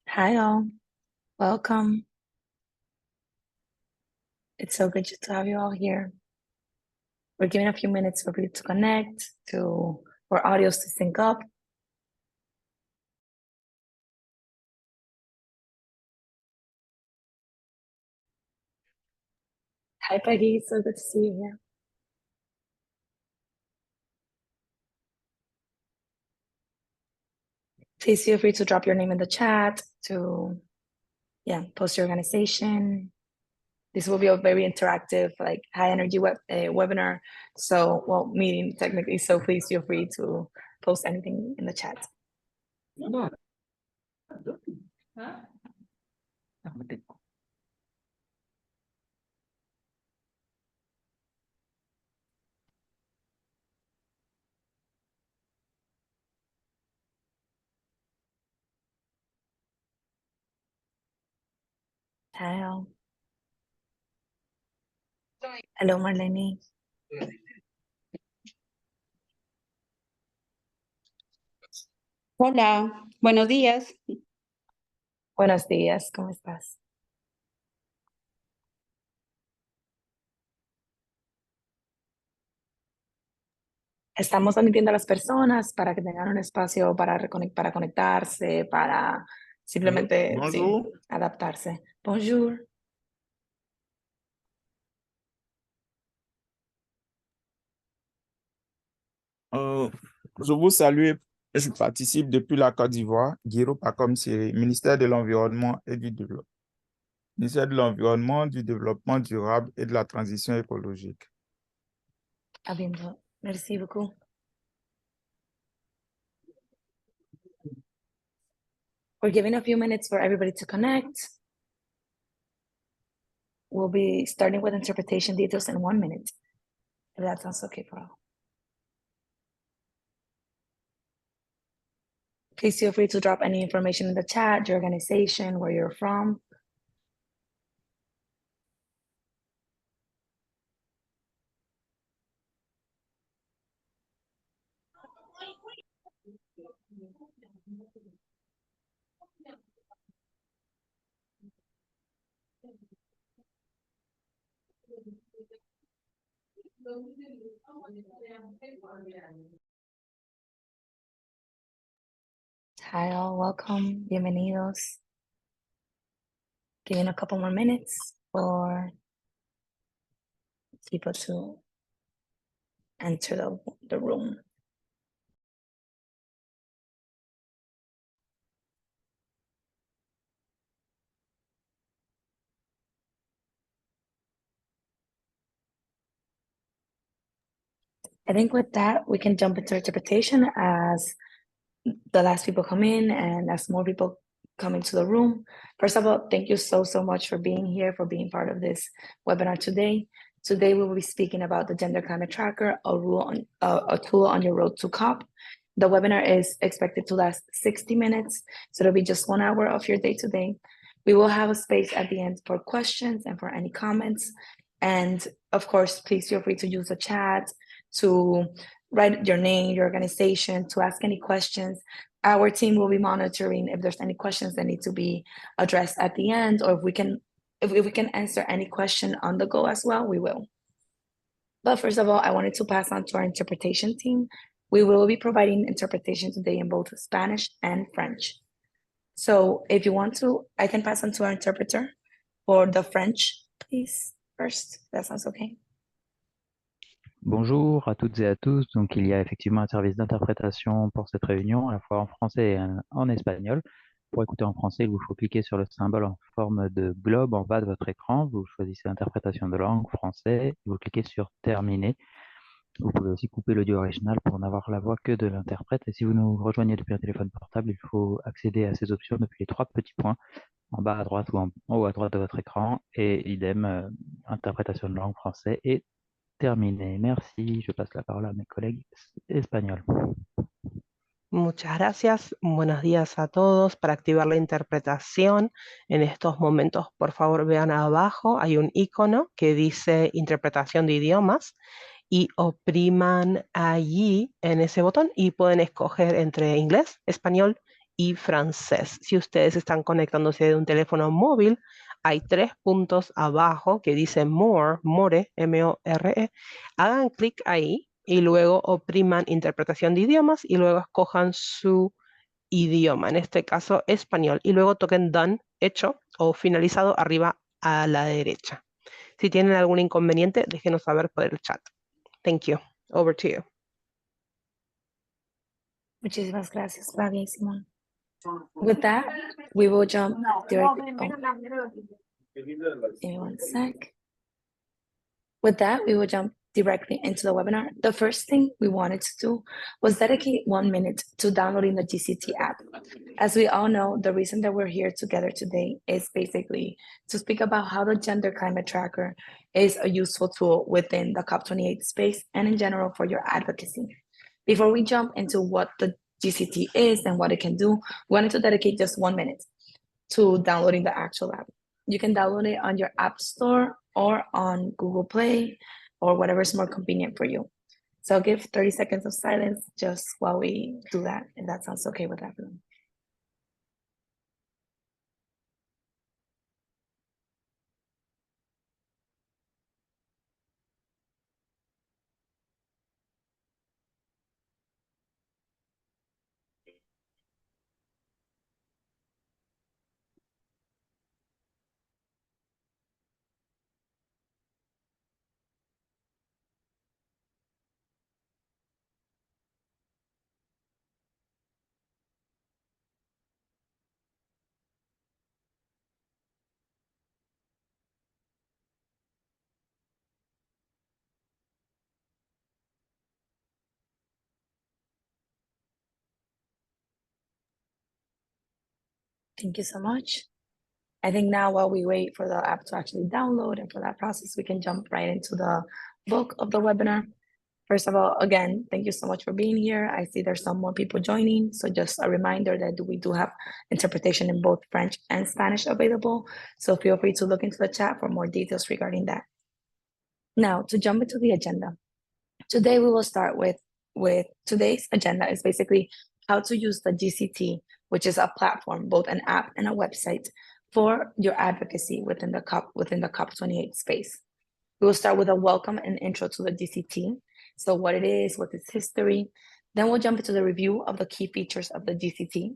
Hi all, welcome. It's so good to have you all here. We're giving a few minutes for people to connect, for audios to sync up. Hi Peggy, so good to see you here. Please feel free to drop your name in the chat, to post your organization. This will be a very interactive, like high energy webinar. So, meeting technically. So please feel free to post anything in the chat. Hi all. Hello Marlene. Hola, buenos días. Buenos días, ¿cómo estás? Estamos admitiendo a las personas para que tengan un espacio para conectarse, para simplemente adaptarse. Bonjour. Je vous salue et je participe depuis la Côte d'Ivoire, Guiro Pacom Siri, ministère de l'Environnement et du Développement. Ministère de l'Environnement, du Développement durable et de la transition écologique. À bientôt. Merci beaucoup. We're giving a few minutes for everybody to connect. We'll be starting with interpretation details in 1 minute, if that sounds okay for all. Please feel free to drop any information in the chat, your organization, where you're from. Hi all, welcome, bienvenidos. Giving a couple more minutes for people to enter the room. I think with that, we can jump into interpretation as the last people come in and as more people come into the room. First of all, thank you so much for being here, for being part of this webinar today. Today, we will be speaking about the Gender Climate Tracker, a tool on your road to COP. The webinar is expected to last 60 minutes, so it'll be just 1 hour of your day today. We will have a space at the end for questions and for any comments. And of course, please feel free to use the chat, to write your name, your organization, to ask any questions. Our team will be monitoring if there's any questions that need to be addressed at the end, or if we can answer any question on the go as well, we will. But first of all, I wanted to pass on to our interpretation team. We will be providing interpretation today in both Spanish and French. So if you want to, I can pass on to our interpreter for the French, please, first. That sounds okay. Bonjour à toutes et à tous. Donc, il y a effectivement un service d'interprétation pour cette réunion, à la fois en français et en espagnol. Pour écouter en français, il vous faut cliquer sur le symbole en forme de globe en bas de votre écran. Vous choisissez interprétation de langue, français, vous cliquez sur terminer. Vous pouvez aussi couper l'audio original pour n'avoir la voix que de l'interprète. Et si vous nous rejoignez depuis un téléphone portable, il faut accéder à ces options depuis les 3 petits points en bas à droite ou en haut à droite de votre écran. Et idem, interprétation de langue, français et terminé. Merci. Je passe la parole a mis collègues espagnols. Muchas gracias. Buenos días a todos. Para activar la interpretación, en estos momentos, por favor, vean abajo, hay un icono que dice interpretación de idiomas y opriman allí en ese botón y pueden escoger entre inglés, español y francés. Si ustedes están conectándose de un teléfono móvil, hay 3 puntos abajo que dice More, M-O-R-E. Hagan clic ahí y luego opriman interpretación de idiomas y luego escojan su idioma, en este caso español, y luego toquen Done, hecho o finalizado arriba a la derecha. Si tienen algún inconveniente, déjenos saber por el chat. Thank you. Over to you. Muchísimas gracias, Flavia y Simón. With that, we will jump directly. Give me one sec. With that, we will jump directly into the webinar. The first thing we wanted to do was dedicate 1 minute to downloading the GCT app. As we all know, the reason that we're here together today is basically to speak about how the Gender Climate Tracker is a useful tool within the COP28 space and in general for your advocacy. Before we jump into what the GCT is and what it can do, we wanted to dedicate just 1 minute to downloading the actual app. You can download it on your App Store or on Google Play or whatever is more convenient for you. So I'll give 30 seconds of silence just while we do that, if that sounds okay with everyone. Thank you so much. I think now while we wait for the app to actually download and for that process, we can jump right into the bulk of the webinar. First of all, again, thank you so much for being here. I see there's some more people joining. So just a reminder that we do have interpretation in both French and Spanish available. So feel free to look into the chat for more details regarding that. Now, to jump into the agenda. Today, we will start with today's agenda is basically how to use the GCT, which is a platform, both an app and a website for your advocacy within the COP28 space. We will start with a welcome and intro to the GCT. So what it is, what its history. Then we'll jump into the review of the key features of the GCT.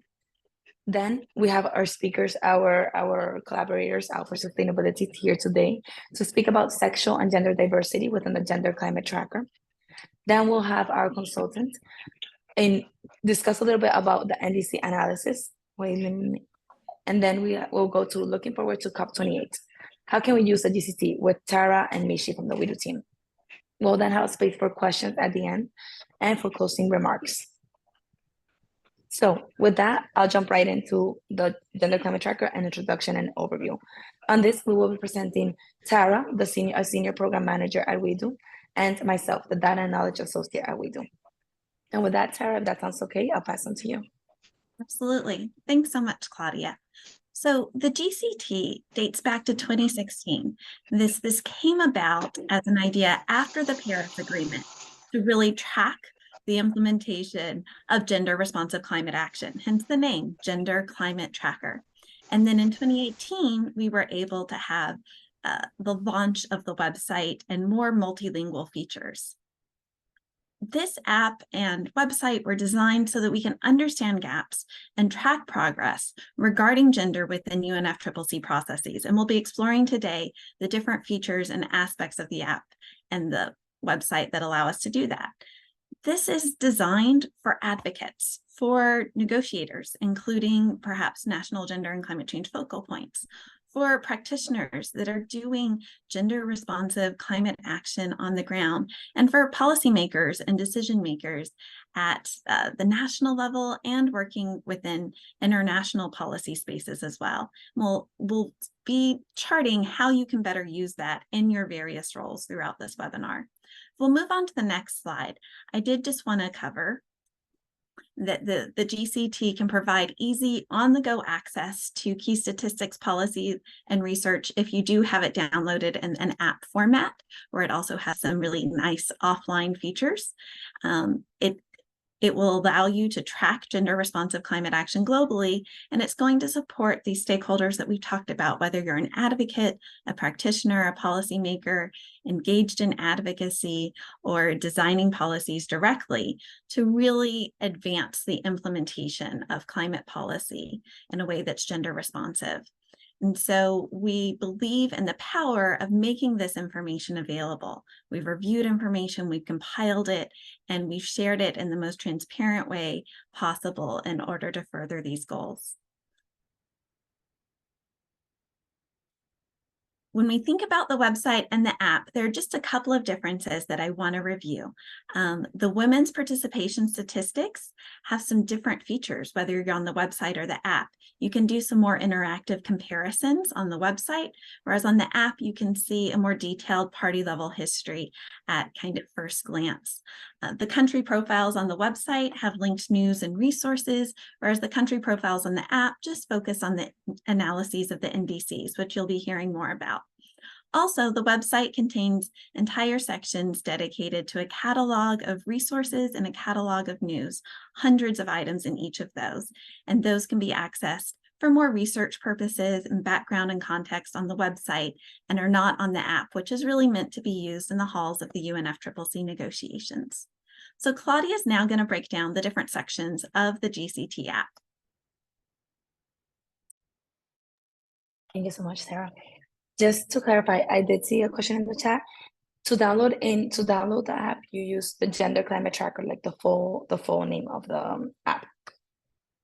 Then we have our speakers, our collaborators out for sustainability here today to speak about sexual and gender diversity within the Gender Climate Tracker. Then we'll have our consultant and discuss a little bit about the NDC analysis. And then we'll go to looking forward to COP28. How can we use the GCT with Tara and Mishi from the WEDO team? We'll then have space for questions at the end and for closing remarks. So with that, I'll jump right into the Gender Climate Tracker and introduction and overview. On this, we will be presenting Tara, a senior program manager at WEDO, and myself, the data and knowledge associate at WEDO. And with that, Tara, if that sounds okay, I'll pass on to you. Absolutely. Thanks so much, Claudia. So the GCT dates back to 2016. This came about as an idea after the Paris Agreement to really track the implementation of gender responsive climate action, hence the name Gender Climate Tracker. And then in 2018, we were able to have the launch of the website and more multilingual features. This app and website were designed so that we can understand gaps and track progress regarding gender within UNFCCC processes. And we'll be exploring today the different features and aspects of the app and the website that allow us to do that. This is designed for advocates, for negotiators, including perhaps national gender and climate change focal points, for practitioners that are doing gender responsive climate action on the ground, and for policymakers and decision makers at the national level and working within international policy spaces as well. We'll be charting how you can better use that in your various roles throughout this webinar. We'll move on to the next slide. I did just want to cover that the GCT can provide easy on-the-go access to key statistics, policy, and research if you do have it downloaded in an app format, where it also has some really nice offline features. It will allow you to track gender responsive climate action globally, and it's going to support these stakeholders that we've talked about, whether you're an advocate, a practitioner, a policymaker, engaged in advocacy, or designing policies directly to really advance the implementation of climate policy in a way that's gender responsive. And so we believe in the power of making this information available. We've reviewed information, we've compiled it, and we've shared it in the most transparent way possible in order to further these goals. When we think about the website and the app, there are just a couple of differences that I want to review. The women's participation statistics have some different features, whether you're on the website or the app. You can do some more interactive comparisons on the website, whereas on the app, you can see a more detailed party level history at kind of first glance. The country profiles on the website have linked news and resources, whereas the country profiles on the app just focus on the analyses of the NDCs, which you'll be hearing more about. Also, the website contains entire sections dedicated to a catalog of resources and a catalog of news, hundreds of items in each of those, and those can be accessed for more research purposes and background and context on the website and are not on the app, which is really meant to be used in the halls of the UNFCCC negotiations. So Claudia is now going to break down the different sections of the GCT app. Thank you so much, Sarah. Just to clarify, I did see a question in the chat. To download the app, you use the Gender Climate Tracker, like the full name of the app.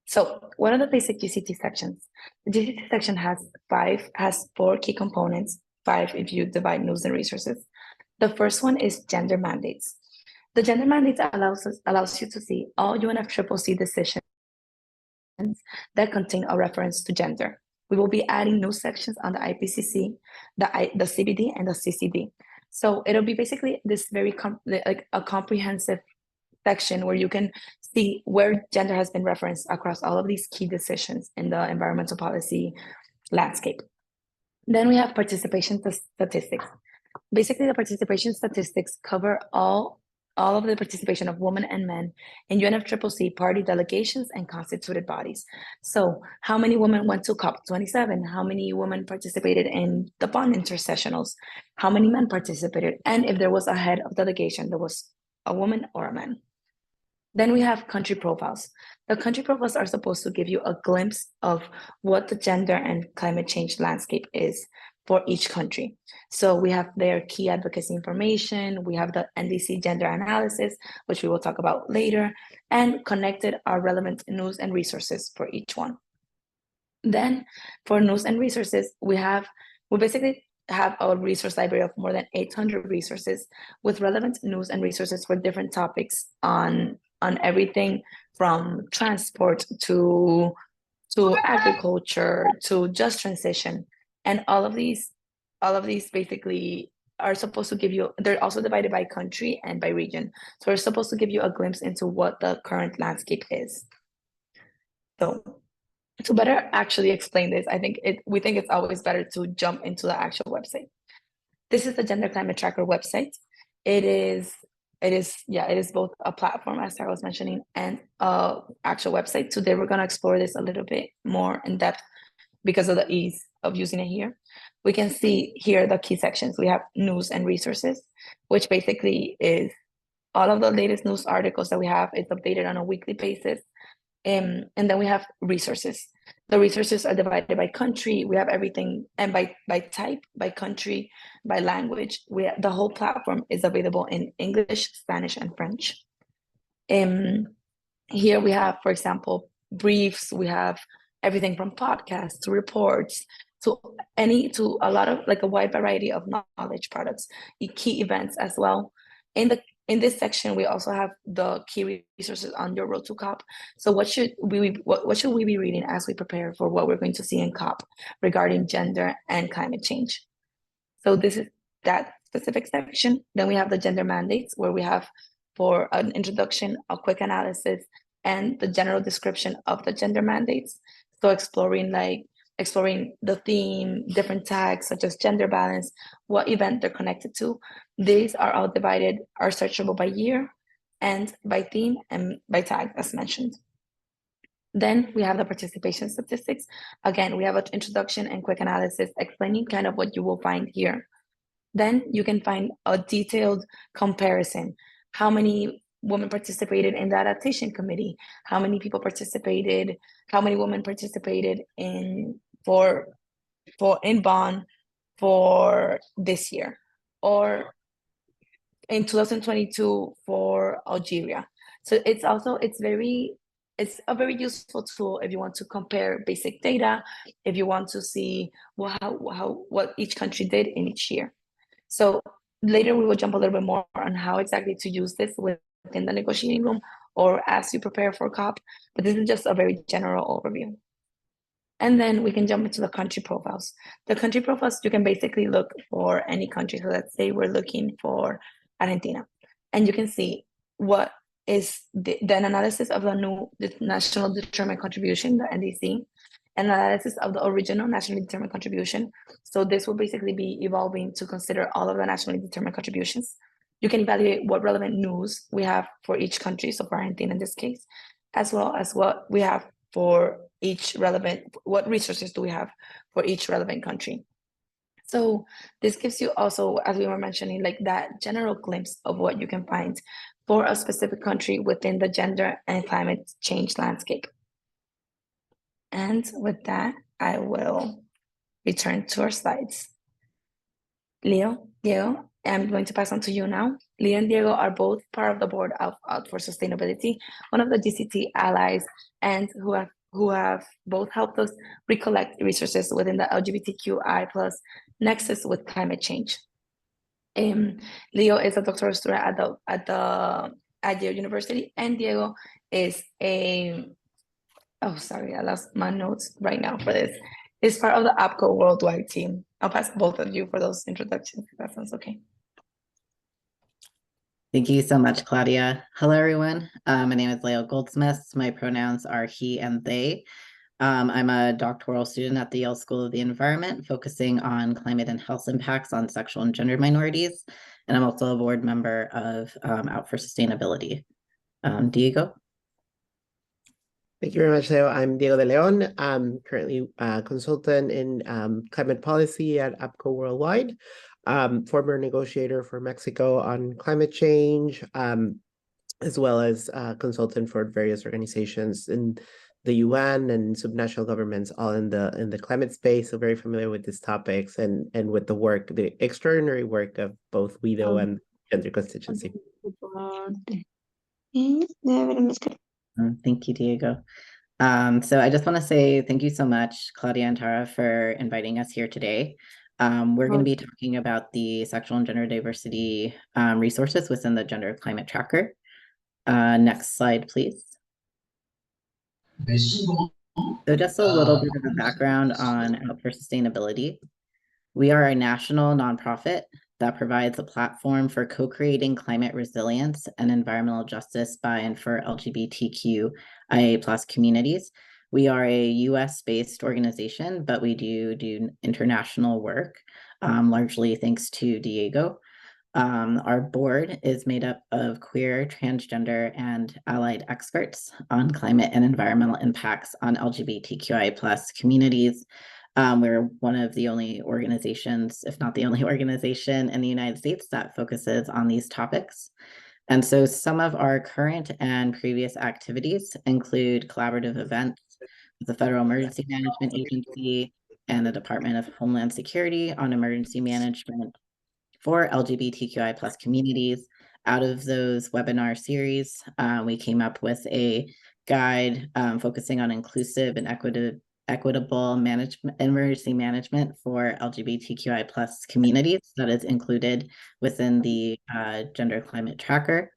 So what are the basic GCT sections? The GCT section has 4 key components, 5 if you divide news and resources. The first one is gender mandates. The gender mandates allows you to see all UNFCCC decisions that contain a reference to gender. We will be adding new sections on the IPCC, the CBD, and the CCD. So it'll be basically this very like a comprehensive section where you can see where gender has been referenced across all of these key decisions in the environmental policy landscape. Then we have participation statistics. Basically, the participation statistics cover all of the participation of women and men in UNFCCC party delegations and constituted bodies. So how many women went to COP27? How many women participated in the bond intersessionals? How many men participated? And if there was a head of delegation, there was a woman or a man. Then we have country profiles. The country profiles are supposed to give you a glimpse of what the gender and climate change landscape is for each country. So we have their key advocacy information, we have the NDC gender analysis, which we will talk about later, and connected are relevant news and resources for each one. Then for news and resources, we basically have a resource library of more than 800 resources with relevant news and resources for different topics on everything from transport to agriculture to just transition. And all of these basically are supposed to give you, they're also divided by country and by region. So they're supposed to give you a glimpse into what the current landscape is. So to better actually explain this, we think it's always better to jump into the actual website. This is the Gender Climate Tracker website. It is both a platform, as Sarah was mentioning, and an actual website. Today we're going to explore this a little bit more in depth because of the ease of using it here. We can see here the key sections. We have news and resources, which basically is all of the latest news articles that we have. It's updated on a weekly basis. And then we have resources. The resources are divided by country. We have everything, and by type, by country, by language. The whole platform is available in English, Spanish, and French. Here we have, for example, briefs. We have everything from podcasts to reports to a lot of, like, a wide variety of knowledge products, key events as well. In this section, we also have the key resources on your road to COP. So what should we be reading as we prepare for what we're going to see in COP regarding gender and climate change? So this is that specific section. Then we have the gender mandates, where we have, for an introduction, a quick analysis, and the general description of the gender mandates. So exploring the theme, different tags such as gender balance, what event they're connected to. These are all are searchable by year and by theme and by tag, as mentioned. Then we have the participation statistics. Again, we have an introduction and quick analysis explaining kind of what you will find here. Then you can find a detailed comparison. How many women participated in the adaptation committee? How many people participated? How many women participated in Bonn for this year, or in 2022 for Algeria? So it's a very useful tool if you want to compare basic data, if you want to see what each country did in each year. So later we will jump a little bit more on how exactly to use this within the negotiating room or as you prepare for COP, but this is just a very general overview. And then we can jump into the country profiles. The country profiles, you can basically look for any country. So let's say we're looking for Argentina, and you can see what is the analysis of the national determined contribution, the NDC, and analysis of the original nationally determined contribution. So this will basically be evolving to consider all of the nationally determined contributions. You can evaluate what relevant news we have for each country, so for Argentina in this case, as well as what we have for each what resources do we have for each relevant country. So this gives you also, as we were mentioning, like that general glimpse of what you can find for a specific country within the gender and climate change landscape. And with that, I will return to our slides. Leo, Diego, I'm going to pass on to you now. Leo and Diego are both part of the board of Out for Sustainability, one of the GCT allies, and who have both helped us recollect resources within the LGBTQI+ nexus with climate change. Leo is a doctoral student at Yale University, and Diego is oh, sorry, I lost my notes right now for this. Is part of the APCO worldwide team. I'll pass both of you for those introductions, if that sounds okay. Thank you so much, Claudia. Hello, everyone. My name is Leo Goldsmith. My pronouns are he and they. I'm a doctoral student at the Yale School of the Environment, focusing on climate and health impacts on sexual and gender minorities. And I'm also a board member of Out for Sustainability. Diego? Thank you very much, Leo. I'm Diego de Leon. I'm currently a consultant in climate policy at APCO Worldwide, former negotiator for Mexico on climate change, as well as consultant for various organizations in the UN and subnational governments, all in the climate space. So very familiar with these topics and with the extraordinary work of both WEDO and Gender Constituency. Thank you, Diego. So I just want to say thank you so much, Claudia and Tara, for inviting us here today. We're going to be talking about the sexual and gender diversity resources within the Gender Climate Tracker. Next slide, please. So just a little bit of a background on Out for Sustainability. We are a national nonprofit that provides a platform for co-creating climate resilience and environmental justice by and for LGBTQIA+ communities. We are a US-based organization, but we do international work, largely thanks to Diego. Our board is made up of queer, transgender, and allied experts on climate and environmental impacts on LGBTQIA+ communities. We're one of the only organizations, if not the only organization in the United States that focuses on these topics. And so some of our current and previous activities include collaborative events with the Federal Emergency Management Agency and the Department of Homeland Security on emergency management for LGBTQI+ communities. Out of those webinar series, we came up with a guide focusing on inclusive and equitable emergency management for LGBTQI+ communities that is included within the Gender Climate Tracker.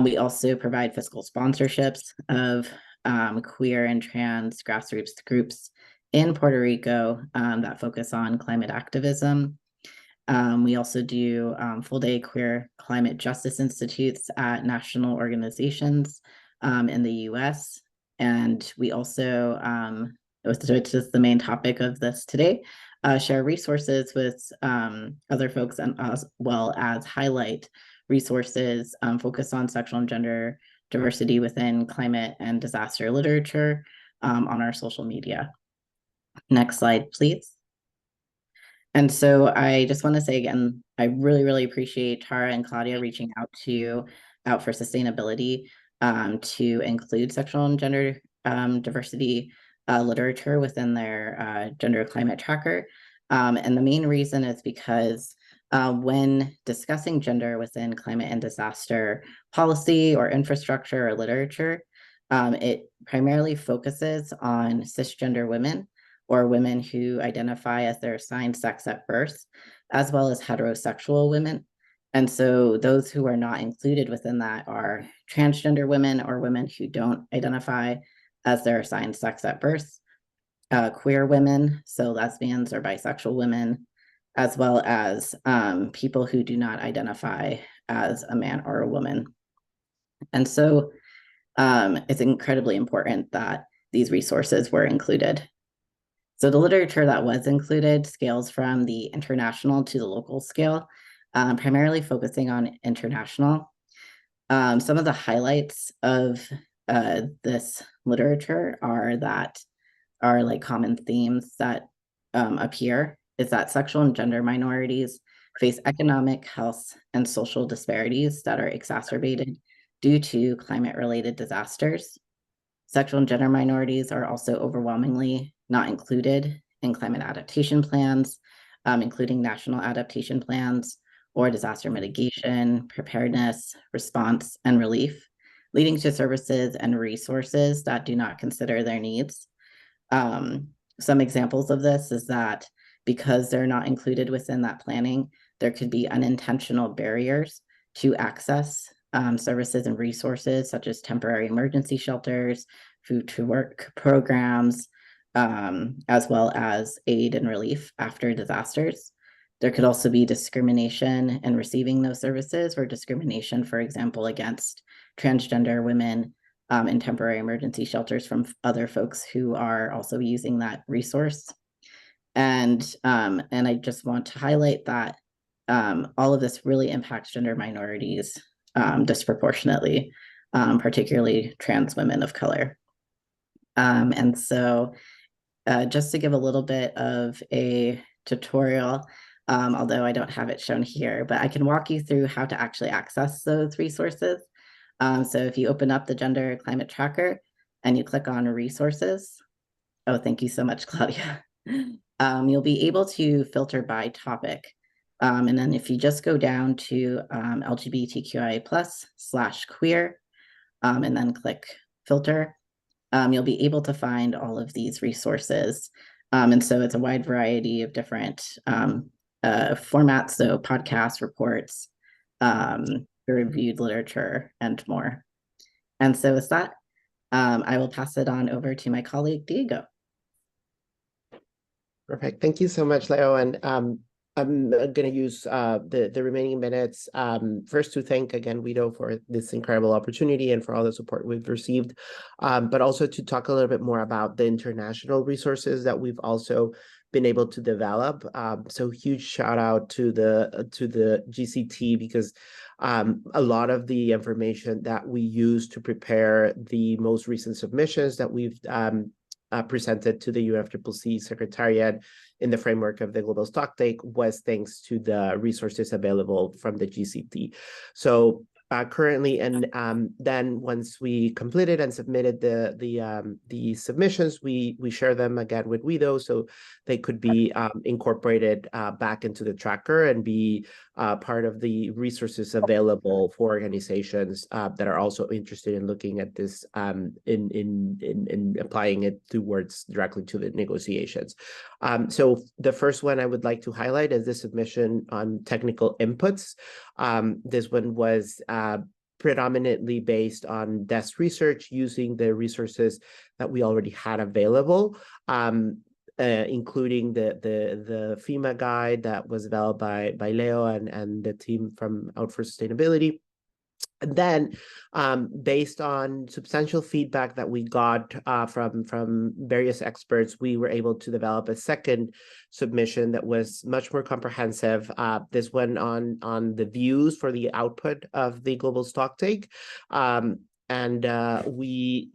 We also provide fiscal sponsorships of queer and trans grassroots groups in Puerto Rico that focus on climate activism. We also do full-day queer climate justice institutes at national organizations in the US. And we also, which is the main topic of this today, share resources with other folks, and as well as highlight resources focused on sexual and gender diversity within climate and disaster literature on our social media. Next slide, please. And so I just want to say again, I really, really appreciate Tara and Claudia reaching out for Sustainability to include sexual and gender diversity literature within their gender climate tracker. And the main reason is because when discussing gender within climate and disaster policy or infrastructure or literature, it primarily focuses on cisgender women, or women who identify as their assigned sex at birth, as well as heterosexual women. And so those who are not included within that are transgender women, or women who don't identify as their assigned sex at birth, queer women, so lesbians or bisexual women, as well as people who do not identify as a man or a woman. And so it's incredibly important that these resources were included. So the literature that was included scales from the international to the local scale, primarily focusing on international. Some of the highlights of this literature are like common themes that appear is that sexual and gender minorities face economic, health, and social disparities that are exacerbated due to climate-related disasters. Sexual and gender minorities are also overwhelmingly not included in climate adaptation plans, including national adaptation plans or disaster mitigation, preparedness, response, and relief, leading to services and resources that do not consider their needs. Some examples of this is that because they're not included within that planning, there could be unintentional barriers to access services and resources such as temporary emergency shelters, food to work programs, as well as aid and relief after disasters. There could also be discrimination in receiving those services, or discrimination, for example, against transgender women in temporary emergency shelters from other folks who are also using that resource. And I just want to highlight that all of this really impacts gender minorities disproportionately, particularly trans women of color. And so just to give a little bit of a tutorial, although I don't have it shown here, but I can walk you through how to actually access those resources. So if you open up the Gender Climate Tracker and you click on resources, oh, thank you so much, Claudia. You'll be able to filter by topic. And then if you just go down to LGBTQIA+/queer, and then click filter, you'll be able to find all of these resources. And so it's a wide variety of different formats, so podcasts, reports, peer-reviewed literature, and more. And so with that, I will pass it on over to my colleague, Diego. Perfect. Thank you so much, Leo. And I'm going to use the remaining minutes first to thank again WEDO for this incredible opportunity and for all the support we've received, but also to talk a little bit more about the international resources that we've also been able to develop. So huge shout out to the GCT, because a lot of the information that we use to prepare the most recent submissions that we've presented to the UNFCCC Secretariat in the framework of the Global Stocktake was thanks to the resources available from the GCT. So currently, and then once we completed and submitted the submissions, we share them again with WEDO, so they could be incorporated back into the tracker and be part of the resources available for organizations that are also interested in looking at this in applying it towards directly to the negotiations. So the first one I would like to highlight is the submission on technical inputs. This one was predominantly based on desk research using the resources that we already had available, including the FEMA guide that was developed by Leo and the team from Out for Sustainability, And then, based on substantial feedback that we got from various experts, we were able to develop a second submission that was much more comprehensive. This one on the views for the output of the global stocktake. And we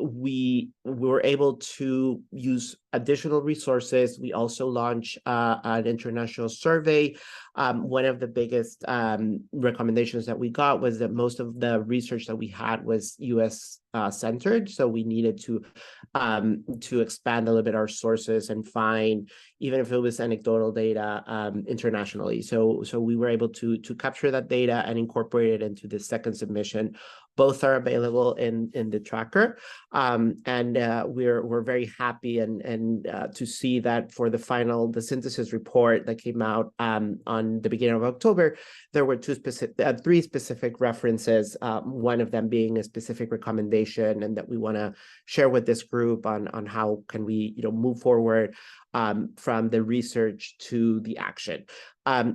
were able to use additional resources. We also launched an international survey. One of the biggest recommendations that we got was that most of the research that we had was US centered. So we needed to expand a little bit our sources and find, even if it was anecdotal data, internationally. So we were able to capture that data and incorporate it into the second submission. Both are available in the tracker, and we're very happy and to see that for the synthesis report that came out on the beginning of October, there were three specific references. One of them being a specific recommendation, and that we want to share with this group on how can we move forward from the research to the action.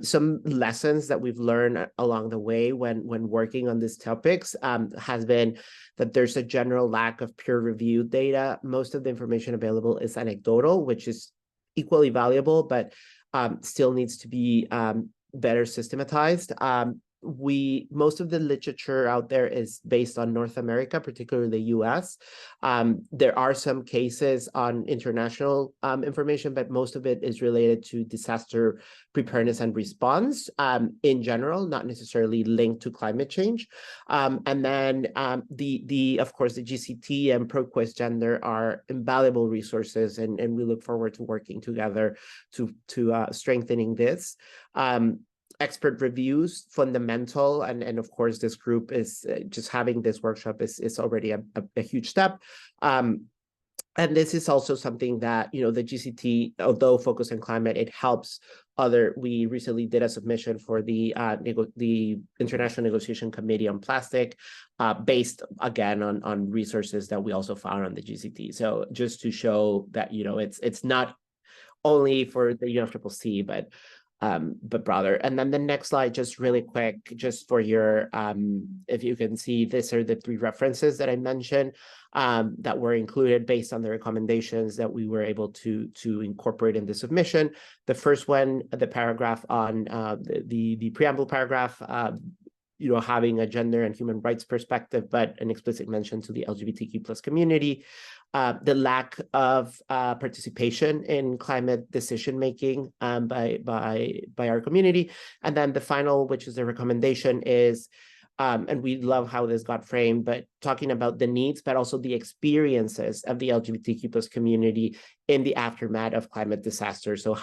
Some lessons that we've learned along the way when working on these topics has been that there's a general lack of peer-reviewed data. Most of the information available is anecdotal, which is equally valuable, but still needs to be better systematized. Most of the literature out there is based on North America, particularly the US. There are some cases on international information, but most of it is related to disaster preparedness and response in general, not necessarily linked to climate change. And then of course, the GCT and ProQuest Gender are invaluable resources, and we look forward to working together to strengthening this. Expert reviews, fundamental, and of course this group is just having this workshop is already a huge step. And this is also something that the GCT, although focused on climate, it helps we recently did a submission for the International Negotiation Committee on Plastic, based again on resources that we also found on the GCT. So just to show that it's not only for the UNFCCC, but broader. And then the next slide, just really quick, just for your, if you can see, these are the three references that I mentioned that were included based on the recommendations that we were able to incorporate in the submission. The first one, the paragraph on the preamble paragraph, having a gender and human rights perspective, but an explicit mention to the LGBTQ+ community. The lack of participation in climate decision-making by our community. And then the final, which is the recommendation, is, and we love how this got framed, but talking about the needs, but also the experiences of the LGBTQ+ community in the aftermath of climate disaster. So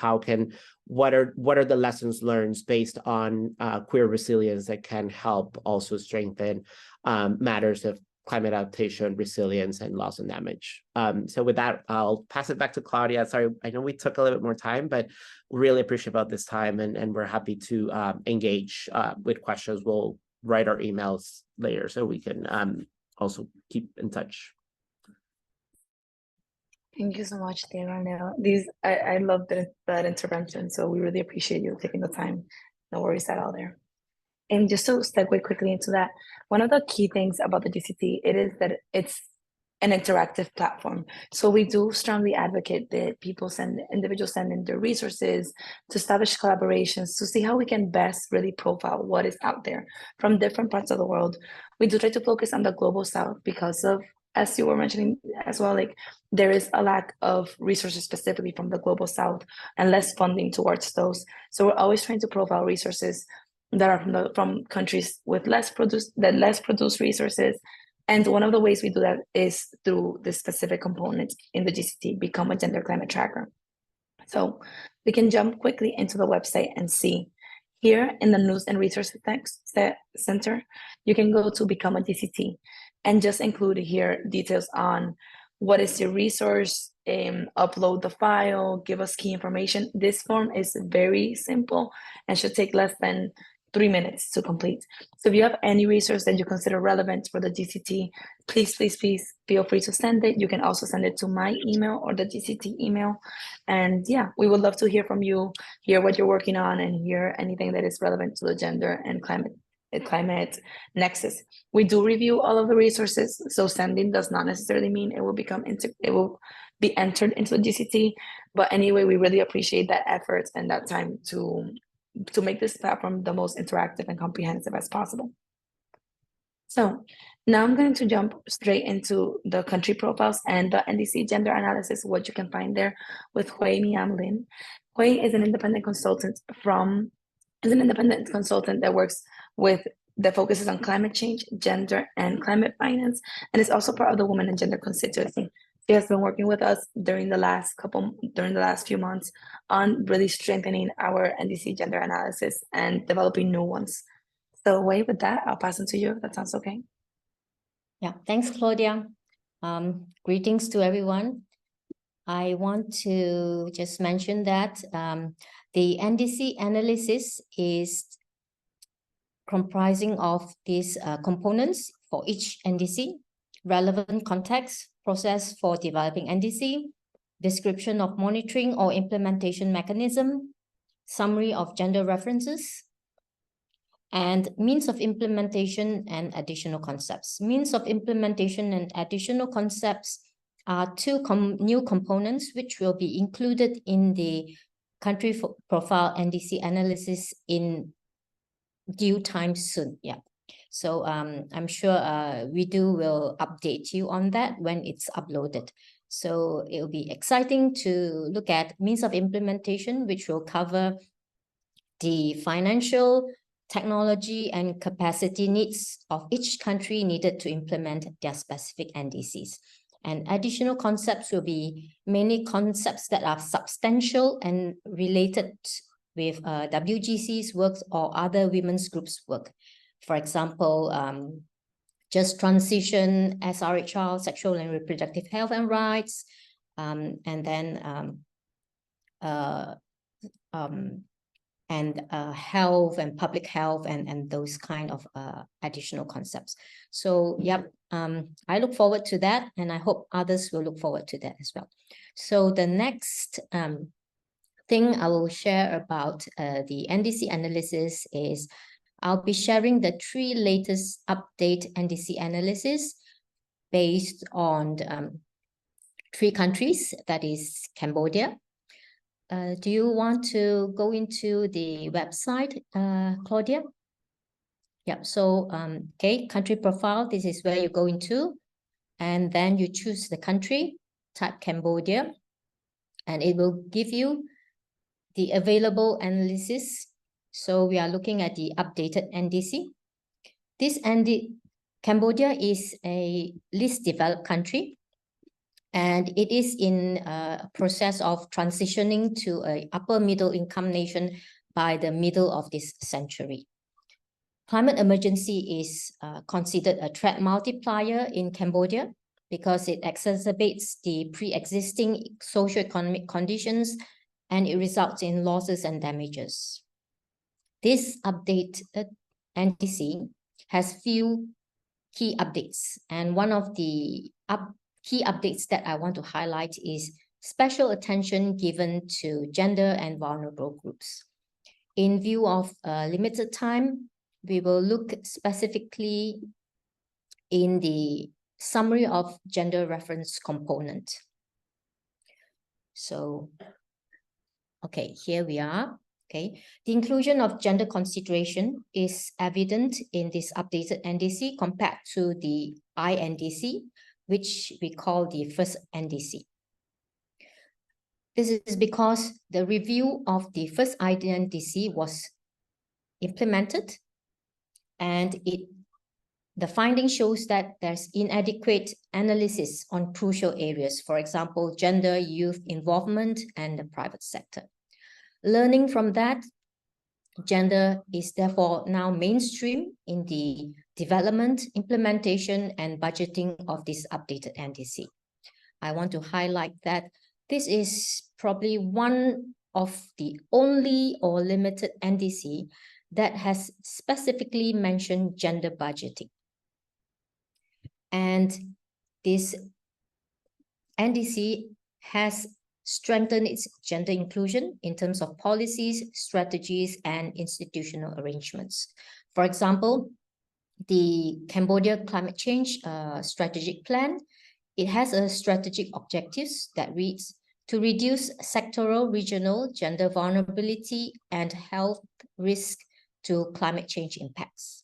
what are the lessons learned based on queer resilience that can help also strengthen matters of climate adaptation, resilience, and loss and damage. So with that, I'll pass it back to Claudia. Sorry, I know we took a little bit more time, but really appreciate about this time, and we're happy to engage with questions. We'll write our emails later so we can also keep in touch. Thank you so much, Diego. I love that intervention, so we really appreciate you taking the time. No worries at all there. And just to segue quickly into that, one of the key things about the GCT, it is that it's an interactive platform. So we do strongly advocate that individuals send in their resources to establish collaborations, to see how we can best really profile what is out there from different parts of the world. We do try to focus on the global south because of, as you were mentioning as well, like there is a lack of resources specifically from the global south and less funding towards those. So we're always trying to profile resources that are from countries with less produced resources. And one of the ways we do that is through the specific component in the GCT, Become a Gender Climate Tracker. So we can jump quickly into the website and see here in the News and Resources Center, you can go to Become a GCT and just include here details on what is your resource, upload the file, give us key information. This form is very simple and should take less than 3 minutes to complete. So if you have any resource that you consider relevant for the GCT, please feel free to send it. You can also send it to my email or the GCT email. And yeah, we would love to hear from you, hear what you're working on, and hear anything that is relevant to the gender and climate climate nexus. We do review all of the resources, so sending does not necessarily mean it will be entered into the GCT. But anyway, we really appreciate that effort and that time to make this platform the most interactive and comprehensive as possible. So now I'm going to jump straight into the country profiles and the NDC gender analysis, what you can find there with Hui Miam Lin. Hui is an independent consultant that focuses on climate change, gender, and climate finance, and is also part of the Women and Gender constituency. She has been working with us during the last few months on really strengthening our NDC gender analysis and developing new ones. So with that, I'll pass it to you if that sounds okay. Yeah, thanks, Claudia. Greetings to everyone. I want to just mention that the NDC analysis is comprising of these components for each NDC: relevant context, process for developing NDC, description of monitoring or implementation mechanism, summary of gender references, and means of implementation and additional concepts. Means of implementation and additional concepts are two new components which will be included in the country profile NDC analysis in due time soon. Yeah. So I'm sure WEDO will update you on that when it's uploaded. So it'll be exciting to look at means of implementation, which will cover the financial, technology, and capacity needs of each country needed to implement their specific NDCs. And additional concepts will be mainly concepts that are substantial and related with WGC's work or other women's groups' work. For example, just transition, SRHR, sexual and reproductive health and rights, and then health and public health and those kind of additional concepts. So yep, I look forward to that, and I hope others will look forward to that as well. So the next thing I will share about the NDC analysis is I'll be sharing the 3 latest update NDC analysis based on 3 countries, that is Cambodia. Do you want to go into the website, Claudia? Yeah, so, okay, country profile, this is where you go into, and then you choose the country, type Cambodia, and it will give you the available analysis. So we are looking at the updated NDC. Cambodia is a least developed country, and it is in a process of transitioning to an upper middle income nation by the middle of this century. Climate emergency is considered a threat multiplier in Cambodia because it exacerbates the pre-existing socioeconomic conditions and it results in losses and damages. This updated NDC has few key updates, and one of the key updates that I want to highlight is special attention given to gender and vulnerable groups. In view of limited time, we will look specifically in the summary of gender reference component. So, okay, here we are. Okay, the inclusion of gender consideration is evident in this updated NDC compared to the INDC, which we call the first NDC. This is because the review of the first INDC was implemented, and the finding shows that there's inadequate analysis on crucial areas, for example, gender, youth involvement, and the private sector. Learning from that, gender is therefore now mainstream in the development, implementation, and budgeting of this updated NDC. I want to highlight that this is probably one of the only or limited NDC that has specifically mentioned gender budgeting. And this NDC has strengthen its gender inclusion in terms of policies, strategies, and institutional arrangements. For example, the Cambodia Climate Change Strategic Plan, it has a strategic objectives that reads, to reduce sectoral, regional, gender vulnerability, and health risk to climate change impacts.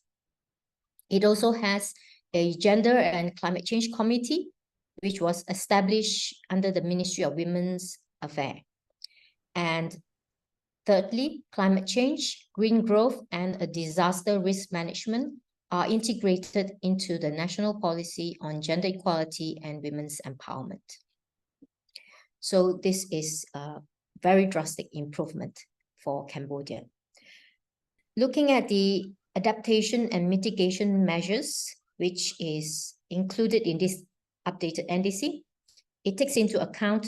It also has a Gender and Climate Change Committee, which was established under the Ministry of Women's Affairs. And thirdly, climate change, green growth, and a disaster risk management are integrated into the national policy on gender equality and women's empowerment. So this is a very drastic improvement for Cambodia. Looking at the adaptation and mitigation measures, which is included in this updated NDC, it takes into account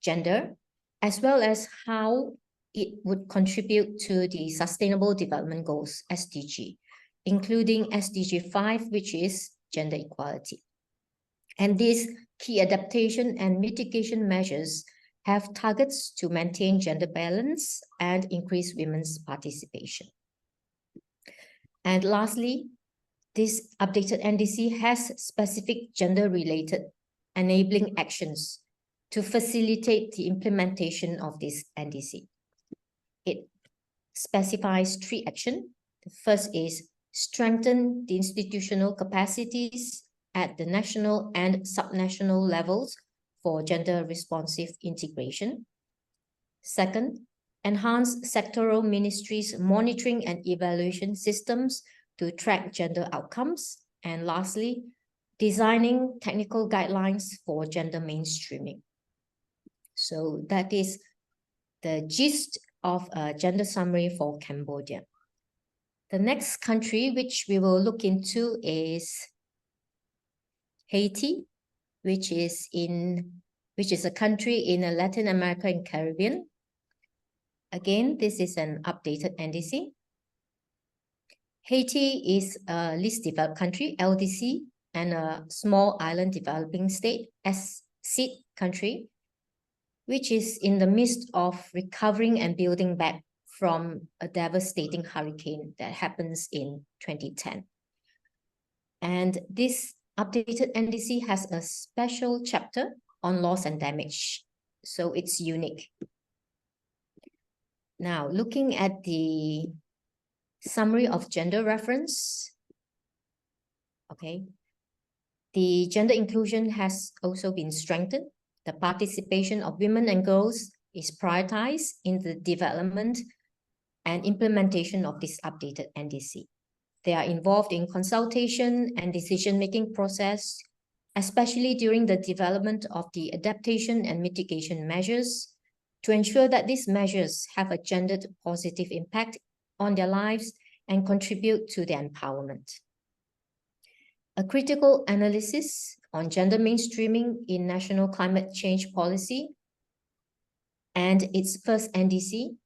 gender, as well as how it would contribute to the Sustainable Development Goals, SDG, including SDG 5, which is gender equality. And these key adaptation and mitigation measures have targets to maintain gender balance and increase women's participation. And lastly, this updated NDC has specific gender-related enabling actions to facilitate the implementation of this NDC. It specifies 3 actions. The first is strengthen the institutional capacities at the national and subnational levels for gender-responsive integration. Second, enhance sectoral ministries' monitoring and evaluation systems to track gender outcomes. And lastly, designing technical guidelines for gender mainstreaming. So that is the gist of a gender summary for Cambodia. The next country which we will look into is Haiti, which is a country in Latin America and Caribbean. Again, this is an updated NDC. Haiti is a least developed country, LDC, and a small island developing state, SCID country, which is in the midst of recovering and building back from a devastating hurricane that happens in 2010. And this updated NDC has a special chapter on loss and damage, so it's unique. Now, looking at the summary of gender reference, okay, the gender inclusion has also been strengthened. The participation of women and girls is prioritized in the development and implementation of this updated NDC. They are involved in consultation and decision-making process, especially during the development of the adaptation and mitigation measures, to ensure that these measures have a gendered positive impact on their lives and contribute to their empowerment. A critical analysis on gender mainstreaming in national climate change policy and its first NDC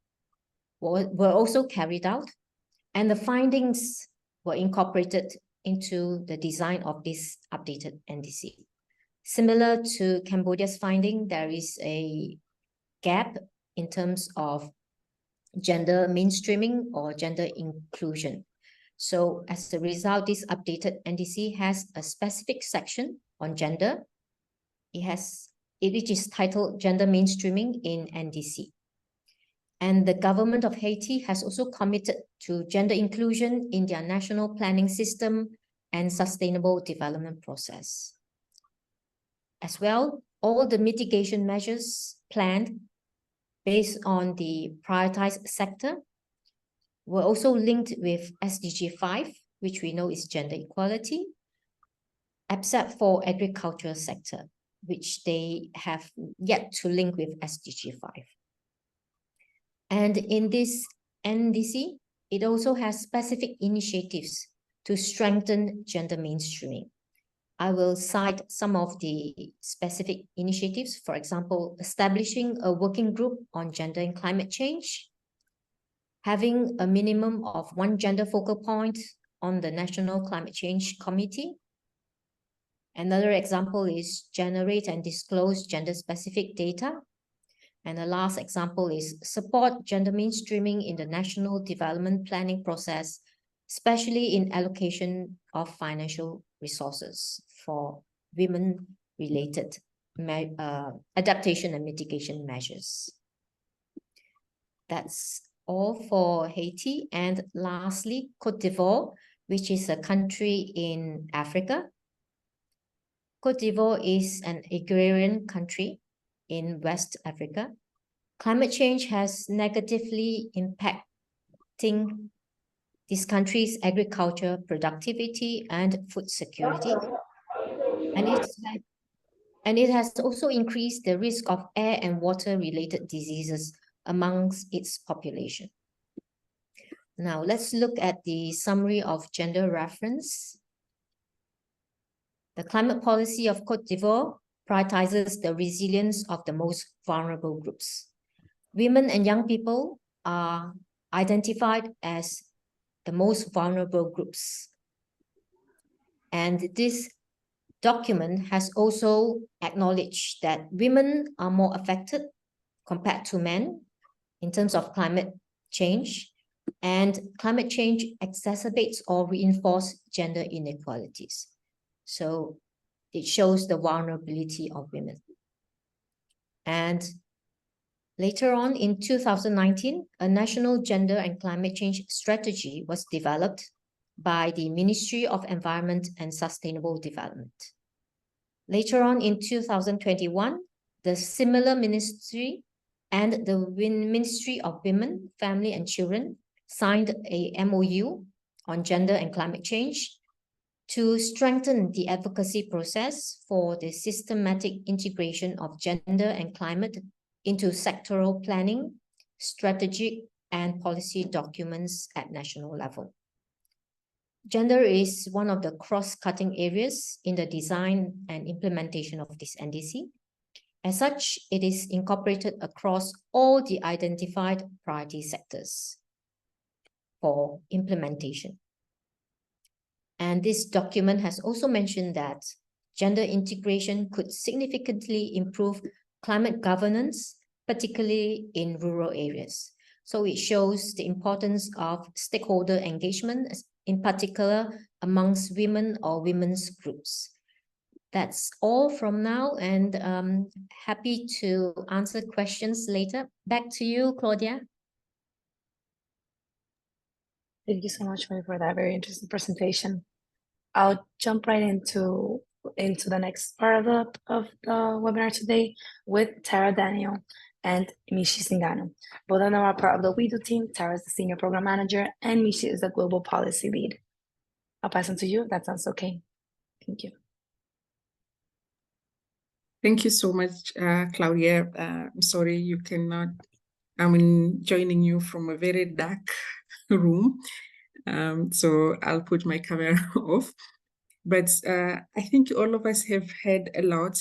were also carried out, and the findings were incorporated into the design of this updated NDC. Similar to Cambodia's finding, there is a gap in terms of gender mainstreaming or gender inclusion. So as a result, this updated NDC has a specific section on gender. Which is titled Gender Mainstreaming in NDC. And the government of Haiti has also committed to gender inclusion in their national planning system and sustainable development process. As well, all the mitigation measures planned based on the prioritized sector were also linked with SDG 5, which we know is gender equality, except for agricultural sector, which they have yet to link with SDG 5. And in this NDC, it also has specific initiatives to strengthen gender mainstreaming. I will cite some of the specific initiatives, for example, establishing a working group on gender and climate change, having a minimum of 1 gender focal point on the National Climate Change Committee. Another example is generate and disclose gender-specific data, And the last example is support gender mainstreaming in the national development planning process, especially in allocation of financial resources for women-related adaptation and mitigation measures. That's all for Haiti. And lastly, Côte d'Ivoire, which is a country in Africa. Côte d'Ivoire is an agrarian country in West Africa. Climate change has negatively impacting this country's agriculture productivity and food security. And it has also increased the risk of air and water-related diseases amongst its population. Now, let's look at the summary of gender reference. The climate policy of Côte d'Ivoire prioritizes the resilience of the most vulnerable groups. Women and young people are identified as the most vulnerable groups. And this document has also acknowledged that women are more affected compared to men in terms of climate change, and climate change exacerbates or reinforces gender inequalities. So it shows the vulnerability of women. And later on in 2019, a national gender and climate change strategy was developed by the Ministry of Environment and Sustainable Development. Later on in 2021, the similar ministry and the Ministry of Women, Family and Children signed a MOU on gender and climate change to strengthen the advocacy process for the systematic integration of gender and climate into sectoral planning, strategic and policy documents at national level. Gender is one of the cross-cutting areas in the design and implementation of this NDC. As such, it is incorporated across all the identified priority sectors for implementation. And this document has also mentioned that gender integration could significantly improve climate governance, particularly in rural areas. So it shows the importance of stakeholder engagement, in particular amongst women or women's groups. That's all from now, and happy to answer questions later. Back to you, Claudia. Thank you so much for that very interesting presentation. I'll jump right into the next part of the webinar today with Tara Daniel and Mishi Singano. Both of them are part of the WEDO team. Tara is the Senior Program Manager and Mishi is the Global Policy Lead. I'll pass them to you if that sounds okay. Thank you. Thank you so much, Claudia. I'm sorry you cannot, I'm joining you from a very dark room. So I'll put my camera off. But I think all of us have heard a lot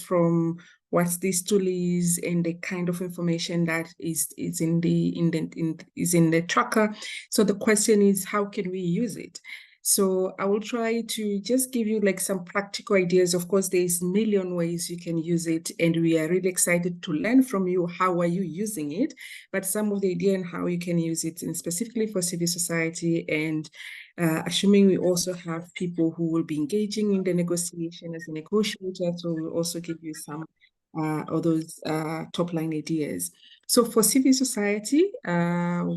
from what this tool is and the kind of information that is in the tracker. So the question is, how can we use it? So I will try to just give you like some practical ideas. Of course, there's a million ways you can use it, and we are really excited to learn from you. How are you using it? But some of the idea and how you can use it, and specifically for civil society, and assuming we also have people who will be engaging in the negotiation as a negotiator, so we'll also give you some of those top line ideas. So for civil society,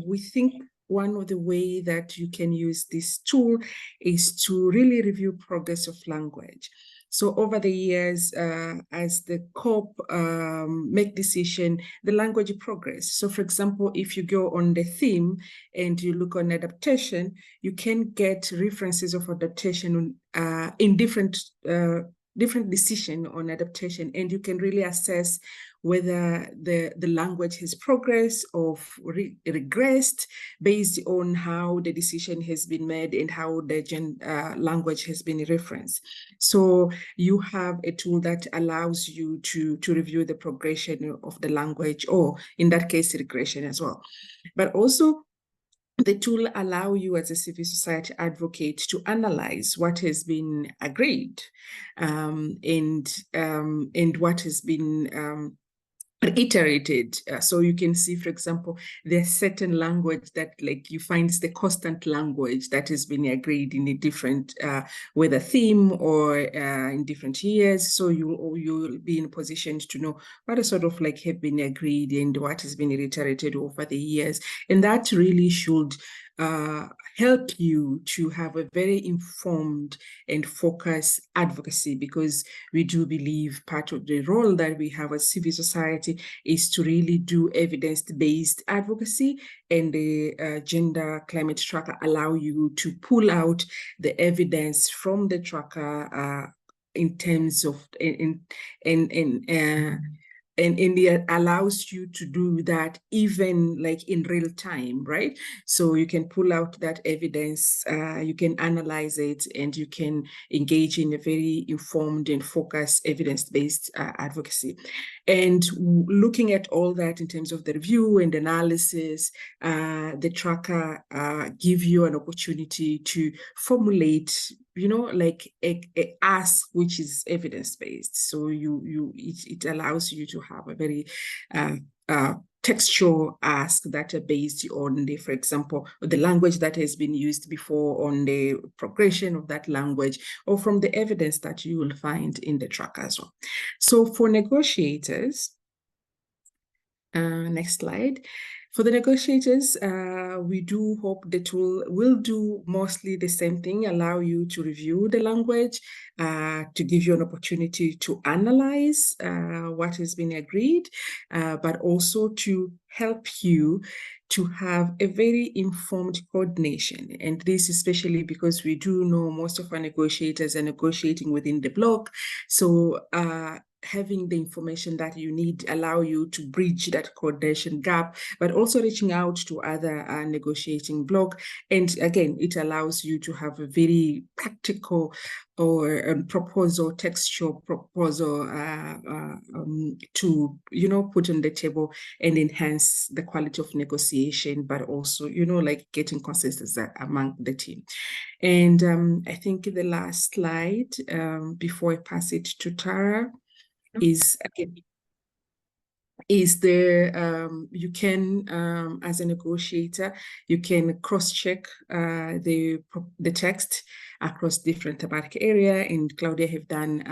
we think one of the ways that you can use this tool is to really review progress of language. So over the years, as the COP make decision, the language progress. So for example, if you go on the theme and you look on adaptation, you can get references of adaptation in different decision on adaptation, and you can really assess whether the language has progressed or regressed based on how the decision has been made and how the language has been referenced. So you have a tool that allows you to review the progression of the language, or in that case, regression as well. But also, the tool allows you as a civil society advocate to analyze what has been agreed and what has been reiterated. So you can see, for example, there's certain language that like you find is the constant language that has been agreed in a different, whether theme or in different years. So you'll be in a position to know what is sort of like have been agreed and what has been reiterated over the years. And that really should help you to have a very informed and focused advocacy, because we do believe part of the role that we have as civil society is to really do evidence-based advocacy, and the gender climate tracker allow you to pull out the evidence from the tracker in terms of and it allows you to do that even like in real time, right? So you can pull out that evidence, you can analyze it, and you can engage in a very informed and focused evidence-based advocacy. And looking at all that in terms of the review and analysis, the tracker give you an opportunity to formulate, you know, like a ask which is evidence-based. So it allows you to have a very textual ask that are based on the, for example, the language that has been used before, on the progression of that language, or from the evidence that you will find in the tracker as well. So for negotiators, next slide. For the negotiators, we do hope the tool will do mostly the same thing, allow you to review the language, to give you an opportunity to analyze what has been agreed, but also to help you to have a very informed coordination. And this especially because we do know most of our negotiators are negotiating within the bloc. So having the information that you need allow you to bridge that coordination gap, but also reaching out to other negotiating bloc. And again, it allows you to have a very practical or proposal, textual proposal to, you know, put on the table and enhance the quality of negotiation, but also, you know, like getting consensus among the team. And I think the last slide before I pass it to Tara is again is there you can as a negotiator you can cross-check the text across different thematic area, and Claudia have done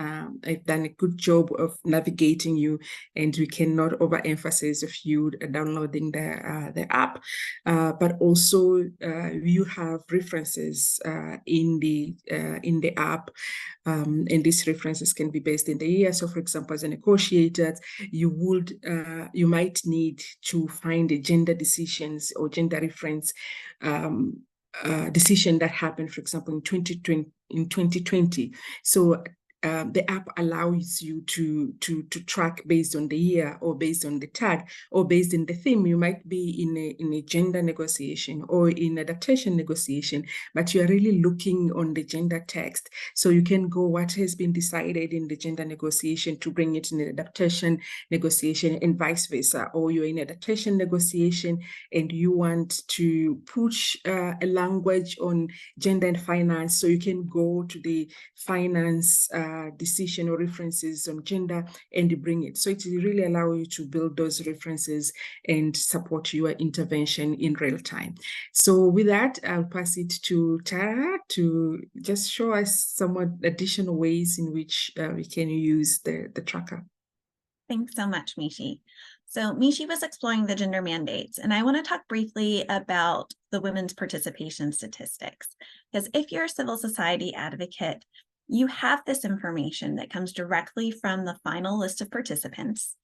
a good job of navigating you, and we cannot overemphasize of you downloading the app, but also you have references in the app, and these references can be based in the year. So for example, as a negotiator, you might need to find the gender decisions or gender reference decision that happened, for example, in 2020. So the app allows you to track based on the year, or based on the tag, or based on the theme. You might be in a gender negotiation or in adaptation negotiation, but you are really looking on the gender text. So you can go what has been decided in the gender negotiation to bring it in an adaptation negotiation, and vice versa. Or you're in adaptation negotiation and you want to push a language on gender and finance, so you can go to the finance decision or references on gender and bring it. So it really allows you to build those references and support your intervention in real time. So with that, I'll pass it to Tara to just show us some additional ways in which we can use the tracker. Thanks so much, Mishi. So Mishi was exploring the gender mandates, and I want to talk briefly about the women's participation statistics, because if you're a civil society advocate, you have this information that comes directly from the final list of participants.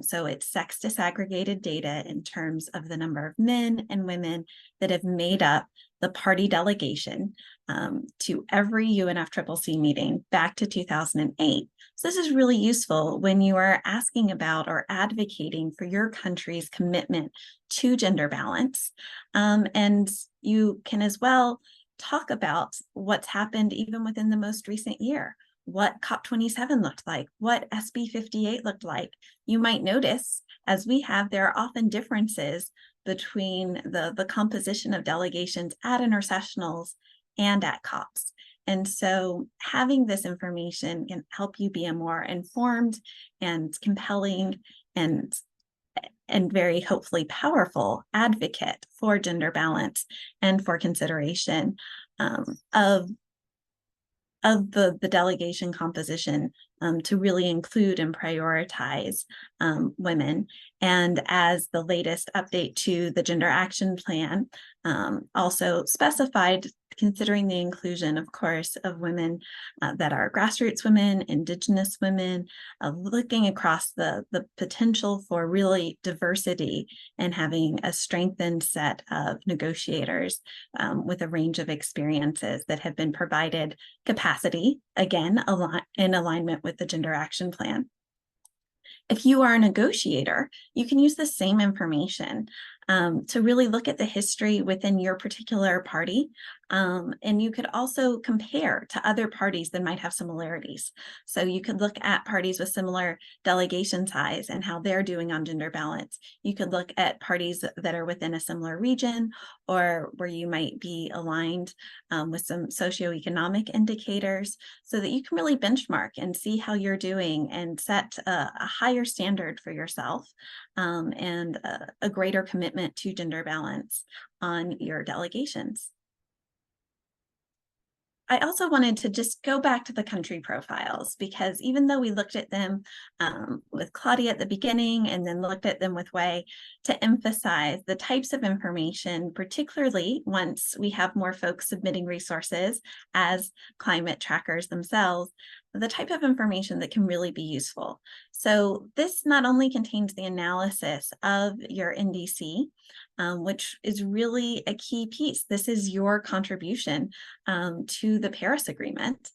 So it's sex disaggregated data in terms of the number of men and women that have made up the party delegation to every UNFCCC meeting back to 2008. So this is really useful when you are asking about or advocating for your country's commitment to gender balance. And you can as well talk about what's happened even within the most recent year, what COP27 looked like, what SB 58 looked like. You might notice, as we have, there are often differences between the composition of delegations at intersessionals and at COPs. And so having this information can help you be a more informed and compelling and very hopefully powerful advocate for gender balance and for consideration of the delegation composition to really include and prioritize women. And as the latest update to the Gender Action Plan also specified, considering the inclusion, of course, of women that are grassroots women, Indigenous women, looking across the potential for really diversity and having a strengthened set of negotiators with a range of experiences that have been provided capacity, again, in alignment with the Gender Action Plan. If you are a negotiator, you can use the same information to really look at the history within your particular party. And you could also compare to other parties that might have similarities. So you could look at parties with similar delegation size and how they're doing on gender balance. You could look at parties that are within a similar region or where you might be aligned with some socioeconomic indicators so that you can really benchmark and see how you're doing and set a higher standard for yourself and a greater commitment to gender balance on your delegations. I also wanted to just go back to the country profiles, because even though we looked at them with Claudia at the beginning and then looked at them with Wei, to emphasize the types of information, particularly once we have more folks submitting resources as climate trackers themselves, the type of information that can really be useful. So this not only contains the analysis of your NDC, which is really a key piece. This is your contribution to the Paris Agreement.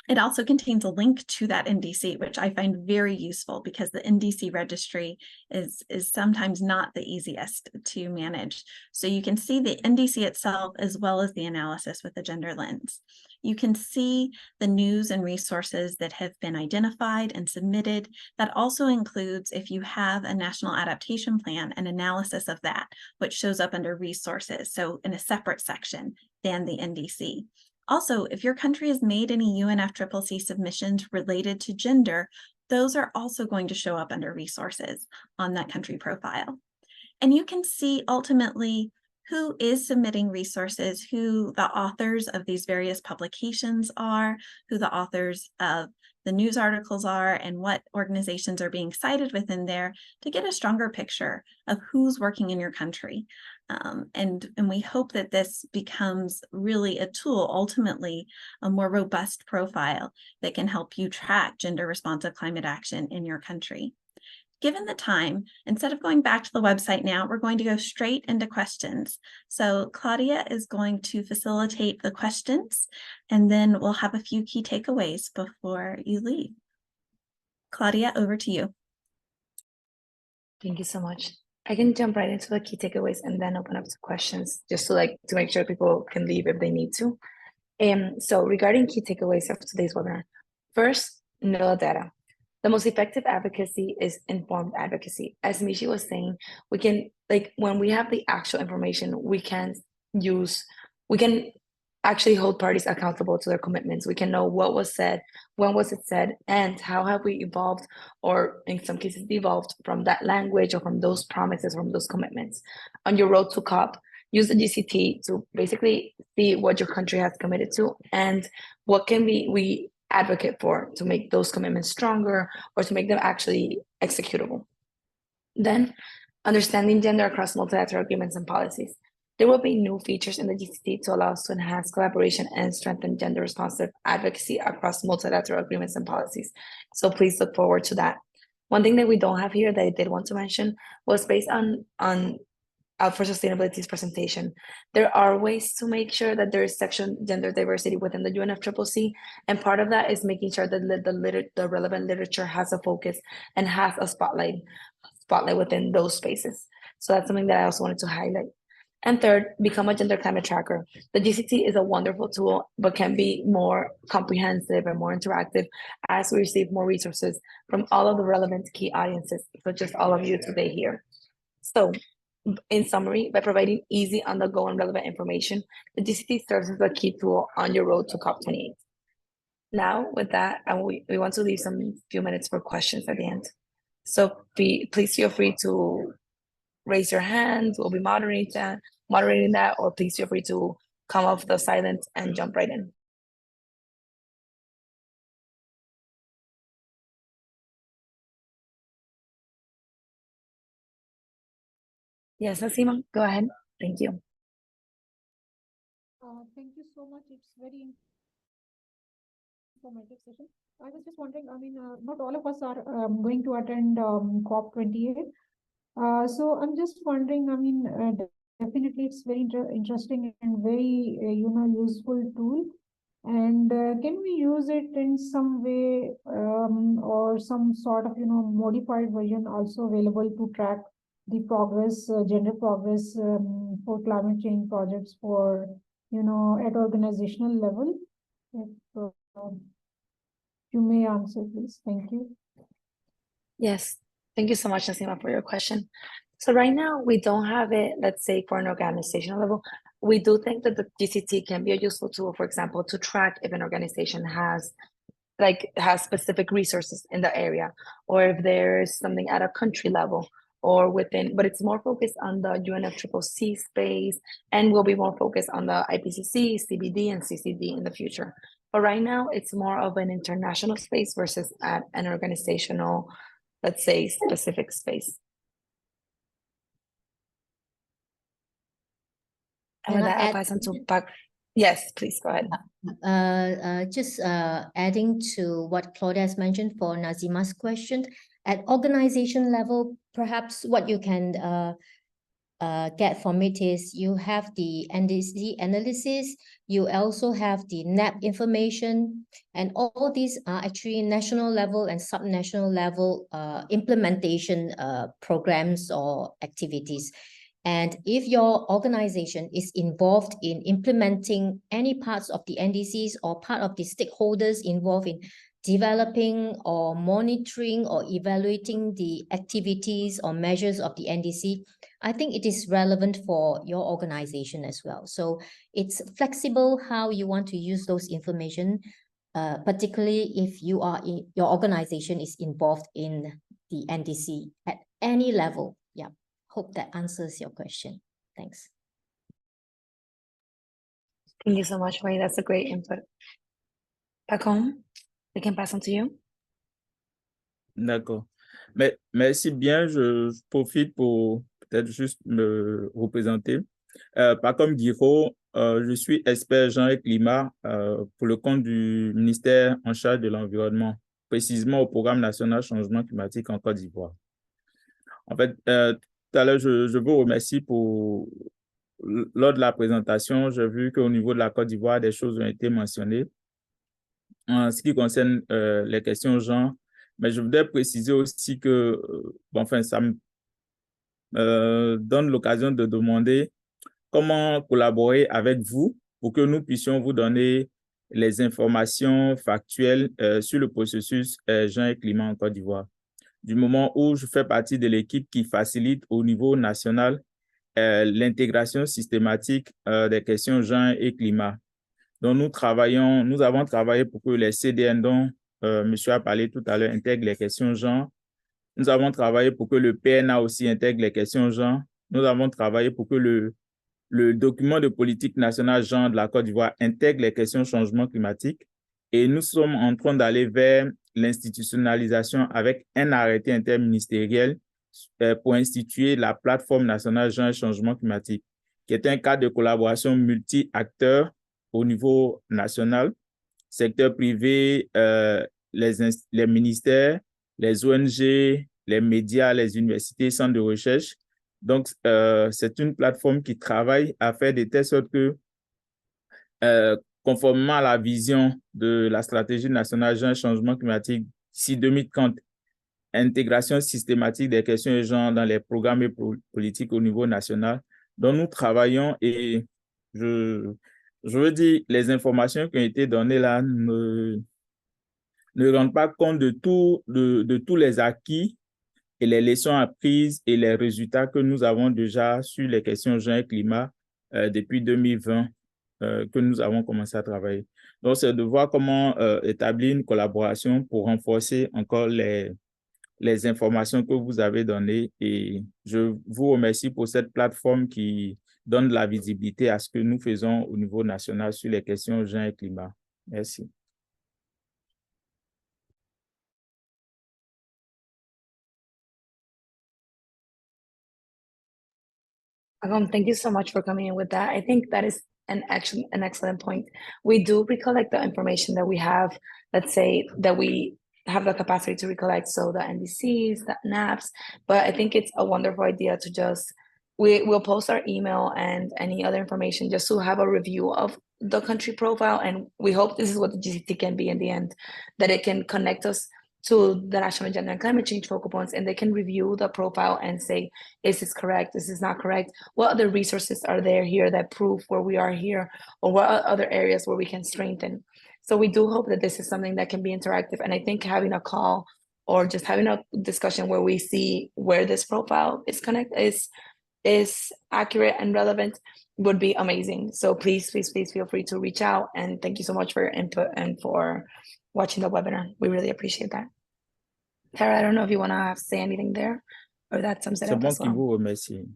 It also contains a link to that NDC, which I find very useful because the NDC registry is sometimes not the easiest to manage. So you can see the NDC itself as well as the analysis with the gender lens. You can see the news and resources that have been identified and submitted. That also includes, if you have a national adaptation plan, an analysis of that, which shows up under resources, so in a separate section than the NDC. Also, if your country has made any UNFCCC submissions related to gender, those are also going to show up under resources on that country profile. And you can see ultimately who is submitting resources, who the authors of these various publications are, who the authors of the news articles are, and what organizations are being cited within there to get a stronger picture of who's working in your country. And we hope that this becomes really a tool, ultimately a more robust profile that can help you track gender responsive climate action in your country. Given the time, instead of going back to the website now, we're going to go straight into questions. So Claudia is going to facilitate the questions, and then we'll have a few key takeaways before you leave. Claudia, over to you. Thank you so much. I can jump right into the key takeaways and then open up to questions just to make sure people can leave if they need to. So regarding key takeaways of today's webinar, first, know the data. The most effective advocacy is informed advocacy. As Mishi was saying, we can, when we have the actual information, we can actually hold parties accountable to their commitments. We can know what was said, when was it said, and how have we evolved, or in some cases devolved from that language or from those promises, from those commitments. On your road to COP, use the GCT to basically see what your country has committed to and what can we advocate for to make those commitments stronger or to make them actually executable. Then, understanding gender across multilateral agreements and policies. There will be new features in the GCT to allow us to enhance collaboration and strengthen gender responsive advocacy across multilateral agreements and policies. So please look forward to that. One thing that we don't have here that I did want to mention was based on Out for Sustainability's presentation. There are ways to make sure that there is sexual gender diversity within the UNFCCC, and part of that is making sure that the relevant literature has a focus and has a spotlight within those spaces. So that's something that I also wanted to highlight. And third, become a gender climate tracker. The GCT is a wonderful tool, but can be more comprehensive and more interactive as we receive more resources from all of the relevant key audiences, such as all of you today here. So in summary, by providing easy, on-the-go, and relevant information, the GCT serves as a key tool on your road to COP28. Now, with that, we want to leave some few minutes for questions at the end. So please feel free to raise your hand. We'll be moderating that, or please feel free to come off the silence and jump right in. Yes, Nasima, go ahead. Thank you. Thank you so much. It's very informative session. I was just wondering, I mean, not all of us are going to attend COP28. So I'm just wondering, I mean, definitely it's very interesting and very, useful tool. And can we use it in some way or some sort of, modified version also available to track the progress, gender progress for climate change projects for, at organizational level? If you may answer, please. Thank you. Yes, thank you so much, Nasima, for your question. So right now, we don't have it, let's say, for an organizational level. We do think that the GCT can be a useful tool, for example, to track if an organization has specific resources in the area, or if there's something at a country level or within, but it's more focused on the UNFCCC space, and will be more focused on the IPCC, CBD, and CCD in the future. But right now, it's more of an international space versus at an organizational, let's say, specific space. And with that, I'll pass on to Pak. Yes, please go ahead. Just adding to what Claudia has mentioned for Nazima's question, at organization level, perhaps what you can get from it is you have the NDC analysis, you also have the NAP information, and all these are actually national level and subnational level implementation programs or activities. And if your organization is involved in implementing any parts of the NDCs or part of the stakeholders involved in developing or monitoring or evaluating the activities or measures of the NDC, I think it is relevant for your organization as well. So it's flexible how you want to use those information, particularly if your organization is involved in the NDC at any level. Yeah. Hope that answers your question. Thanks. Thank you so much, Wei. That's a great input. Back home, we can pass on to you. D'accord. Mais merci bien. Je profite pour peut-être juste me représenter. Pas comme Guiraud, je suis expert genre et climat pour le compte du ministère en charge de l'environnement, précisément au programme national changement climatique en Côte d'Ivoire. En fait, tout à l'heure, je vous remercie pour, lors de la présentation, j'ai vu qu'au niveau de la Côte d'Ivoire, des choses ont été mentionnées. En ce qui concerne les questions genre, mais je voudrais préciser aussi que, ça me donne l'occasion de demander comment collaborer avec vous pour que nous puissions vous donner les informations factuelles sur le processus genre et climat en Côte d'Ivoire. Du moment où je fais partie de l'équipe qui facilite au niveau national l'intégration systématique des questions genre et climat. Donc, nous avons travaillé pour que les CDN dont monsieur a parlé tout à l'heure intègrent les questions genre. Nous avons travaillé pour que le PNA aussi intègre les questions genre. Nous avons travaillé pour que le document de politique nationale genre de la Côte d'Ivoire intègre les questions changement climatique. Et nous sommes en train d'aller vers l'institutionnalisation avec un arrêté interministériel pour instituer la plateforme nationale genre et changement climatique, qui est un cadre de collaboration multi-acteurs au niveau national, secteur privé, les ministères, les ONG, les médias, les universités, centres de recherche. Donc, c'est une plateforme qui travaille à faire de telle sorte que, conformément à la vision de la stratégie nationale genre et changement climatique d'ici 2030, intégration systématique des questions de genre dans les programmes et politiques au niveau national, dont nous travaillons, et je veux dire, les informations qui ont été données là ne rendent pas compte de tous les acquis et les leçons apprises et les résultats que nous avons déjà sur les questions genre et climat depuis 2020 que nous avons commencé à travailler. Donc, c'est de voir comment établir une collaboration pour renforcer encore les informations que vous avez données. Et je vous remercie pour cette plateforme qui donne de la visibilité à ce que nous faisons au niveau national sur les questions genre et climat. Merci. Thank you so much for coming in with that. I think that is an excellent point. We do recollect the information that we have, let's say that we have the capacity to recollect, so the NDCs, the NAPs, but I think it's a wonderful idea to just, we'll post our email and any other information just to have a review of the country profile, and we hope this is what the GCT can be in the end, that it can connect us to the National Gender and Climate Change focal points, and they can review the profile and say, is this correct? Is this not correct? What other resources are there here that prove where we are here, or what other areas where we can strengthen? So we do hope that this is something that can be interactive. And I think having a call or just having a discussion where we see where this profile is accurate and relevant would be amazing. So please feel free to reach out. And thank you so much for your input and for watching the webinar. We really appreciate that. Tara, I don't know if you want to say anything there, or that sums it up as well. Vous remercie.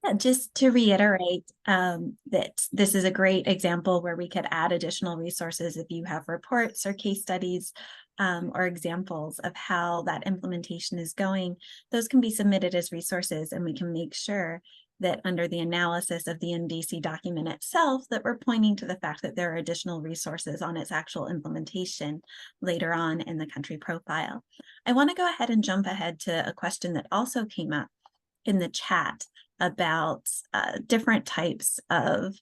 Yeah, just to reiterate that this is a great example where we could add additional resources if you have reports or case studies or examples of how that implementation is going. Those can be submitted as resources, and we can make sure that under the analysis of the NDC document itself, that we're pointing to the fact that there are additional resources on its actual implementation later on in the country profile. I want to go ahead and jump ahead to a question that also came up in the chat about different types of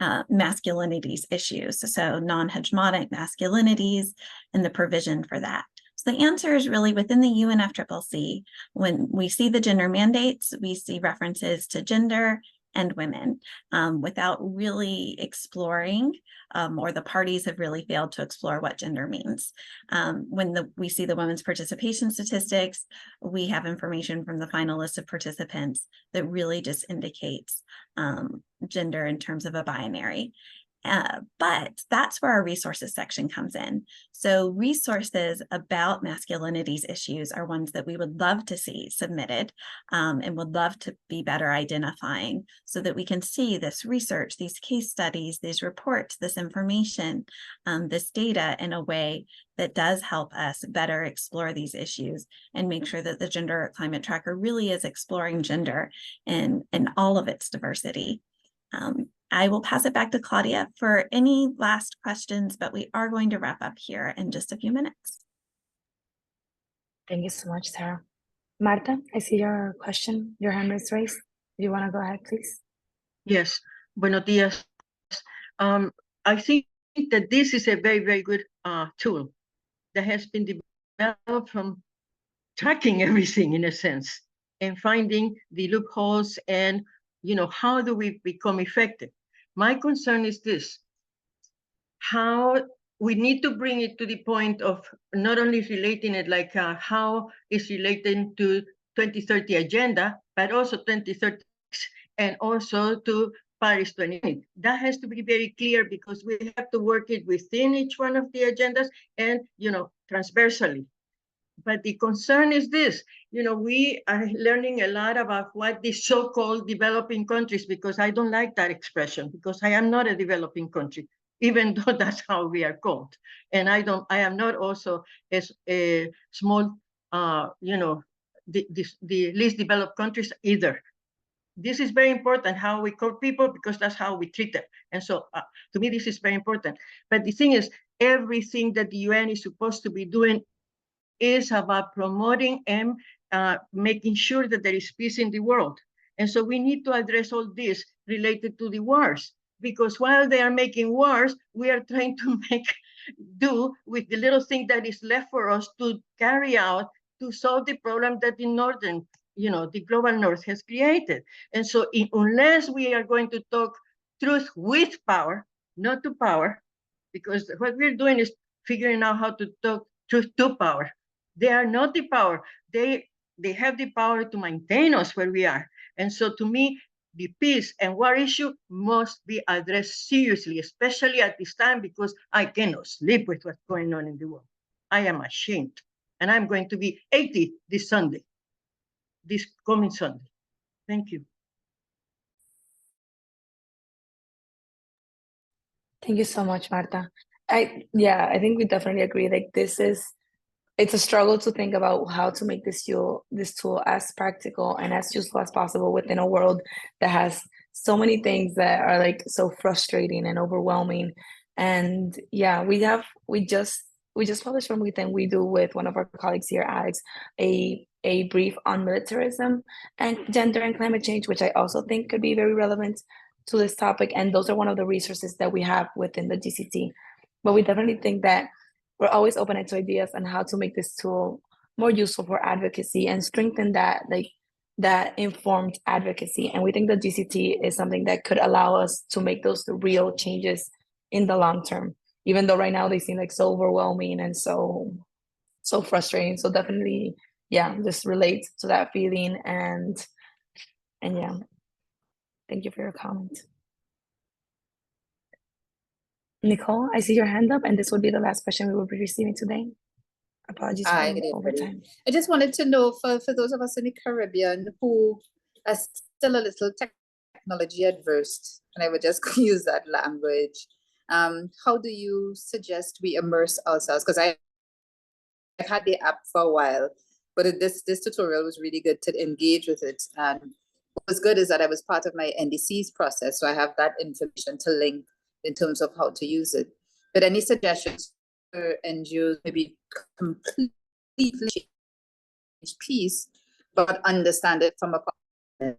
masculinities issues, so non-hegemonic masculinities and the provision for that. So the answer is really within the UNFCCC. When we see the gender mandates, we see references to gender and women without really exploring, or the parties have really failed to explore what gender means. When we see the women's participation statistics, we have information from the final list of participants that really just indicates gender in terms of a binary. But that's where our resources section comes in. So resources about masculinities issues are ones that we would love to see submitted and would love to be better identifying so that we can see this research, these case studies, these reports, this information, this data in a way that does help us better explore these issues and make sure that the Gender Climate Tracker really is exploring gender in all of its diversity. I will pass it back to Claudia for any last questions, but we are going to wrap up here in just a few minutes. Thank you so much, Sarah. Marta, I see your question, your hand is raised. If you want to go ahead, please. Yes, buenos días. I think that this is a very, very good tool that has been developed from tracking everything in a sense and finding the loopholes and, how do we become effective? My concern is this: how we need to bring it to the point of not only relating it like how it's relating to 2030 agenda, but also 2030 and also to Paris 2020. That has to be very clear because we have to work it within each one of the agendas and, transversally. But the concern is this, we are learning a lot about what the so-called developing countries, because I don't like that expression, because I am not a developing country, even though that's how we are called. And I am not also as a small, the least developed countries either. This is very important, how we call people, because that's how we treat them. And so to me, this is very important. But the thing is, everything that the UN is supposed to be doing is about promoting and making sure that there is peace in the world. And so we need to address all this related to the wars, because while they are making wars, we are trying to do with the little thing that is left for us to carry out to solve the problem that the northern, the global north has created. And so unless we are going to talk truth with power, not to power, because what we're doing is figuring out how to talk truth to power. They are not the power. They have the power to maintain us where we are. And so to me, the peace and war issue must be addressed seriously, especially at this time, because I cannot sleep with what's going on in the world. I am ashamed. And I'm going to be 80 this coming Sunday. Thank you. Thank you so much, Marta. I think we definitely agree. Like it's a struggle to think about how to make this tool as practical and as useful as possible within a world that has so many things that are like so frustrating and overwhelming. And yeah, we just published from Within We Do with one of our colleagues here, Alex, a brief on militarism and gender and climate change, which I also think could be very relevant to this topic. And those are one of the resources that we have within the GCT. But we definitely think that we're always open to ideas on how to make this tool more useful for advocacy and strengthen that informed advocacy. And we think the GCT is something that could allow us to make those real changes in the long term, even though right now they seem like so overwhelming and so frustrating. So definitely, yeah, just relate to that feeling and yeah, thank you for your comment. Nicole, I see your hand up, and this will be the last question we will be receiving today. Apologies Hi, for overtime. I just wanted to know for those of us in the Caribbean who are still a little technology adverse, and I would just use that language, how do you suggest we immerse ourselves? Because I've had the app for a while, but this tutorial was really good to engage with it. And what was good is that I was part of my NDC's process, so I have that information to link in terms of how to use it. But any suggestions for NGOs, maybe completely change piece, but understand it from a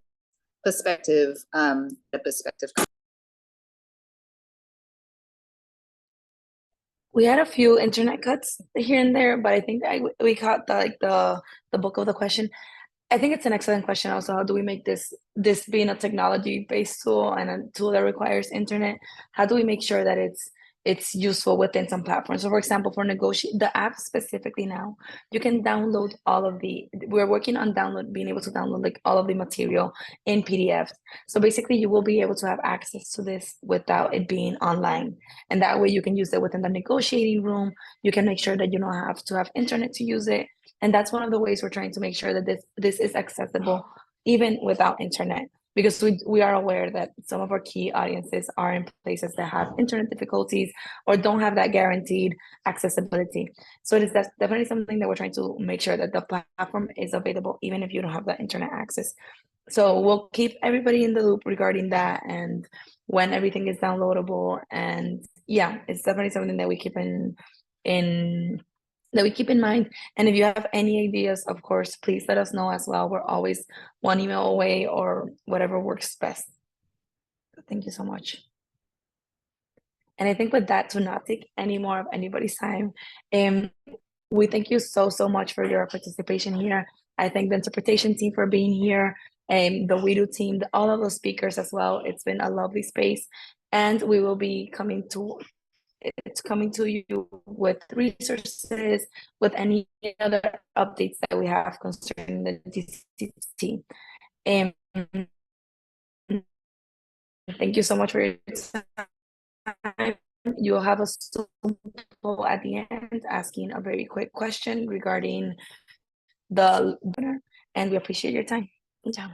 perspective, We had a few internet cuts here and there, but I think we caught the bulk of the question. I think it's an excellent question also. How do we make this being a technology-based tool and a tool that requires internet? How do we make sure that it's useful within some platforms? So for example, for the app specifically now, you can download we're working on being able to download like all of the material in PDF. So basically you will be able to have access to this without it being online. And that way you can use it within the negotiating room. You can make sure that you don't have to have internet to use it. And that's one of the ways we're trying to make sure that this is accessible even without internet, because we are aware that some of our key audiences are in places that have internet difficulties or don't have that guaranteed accessibility. So it is definitely something that we're trying to make sure that the platform is available even if you don't have that internet access. So we'll keep everybody in the loop regarding that and when everything is downloadable. And yeah, it's definitely something that we keep in mind. And if you have any ideas, of course, please let us know as well. We're always one email away or whatever works best. Thank you so much. And I think with that, to not take any more of anybody's time, we thank you so much for your participation here. I thank the interpretation team for being here, the WEDO team, all of those speakers as well. It's been a lovely space, and we will be coming to you with resources, with any other updates that we have concerning the DCT. Thank you so much for your time. You'll have a poll at the end asking a very quick question regarding the webinar, and we appreciate your time. Ciao.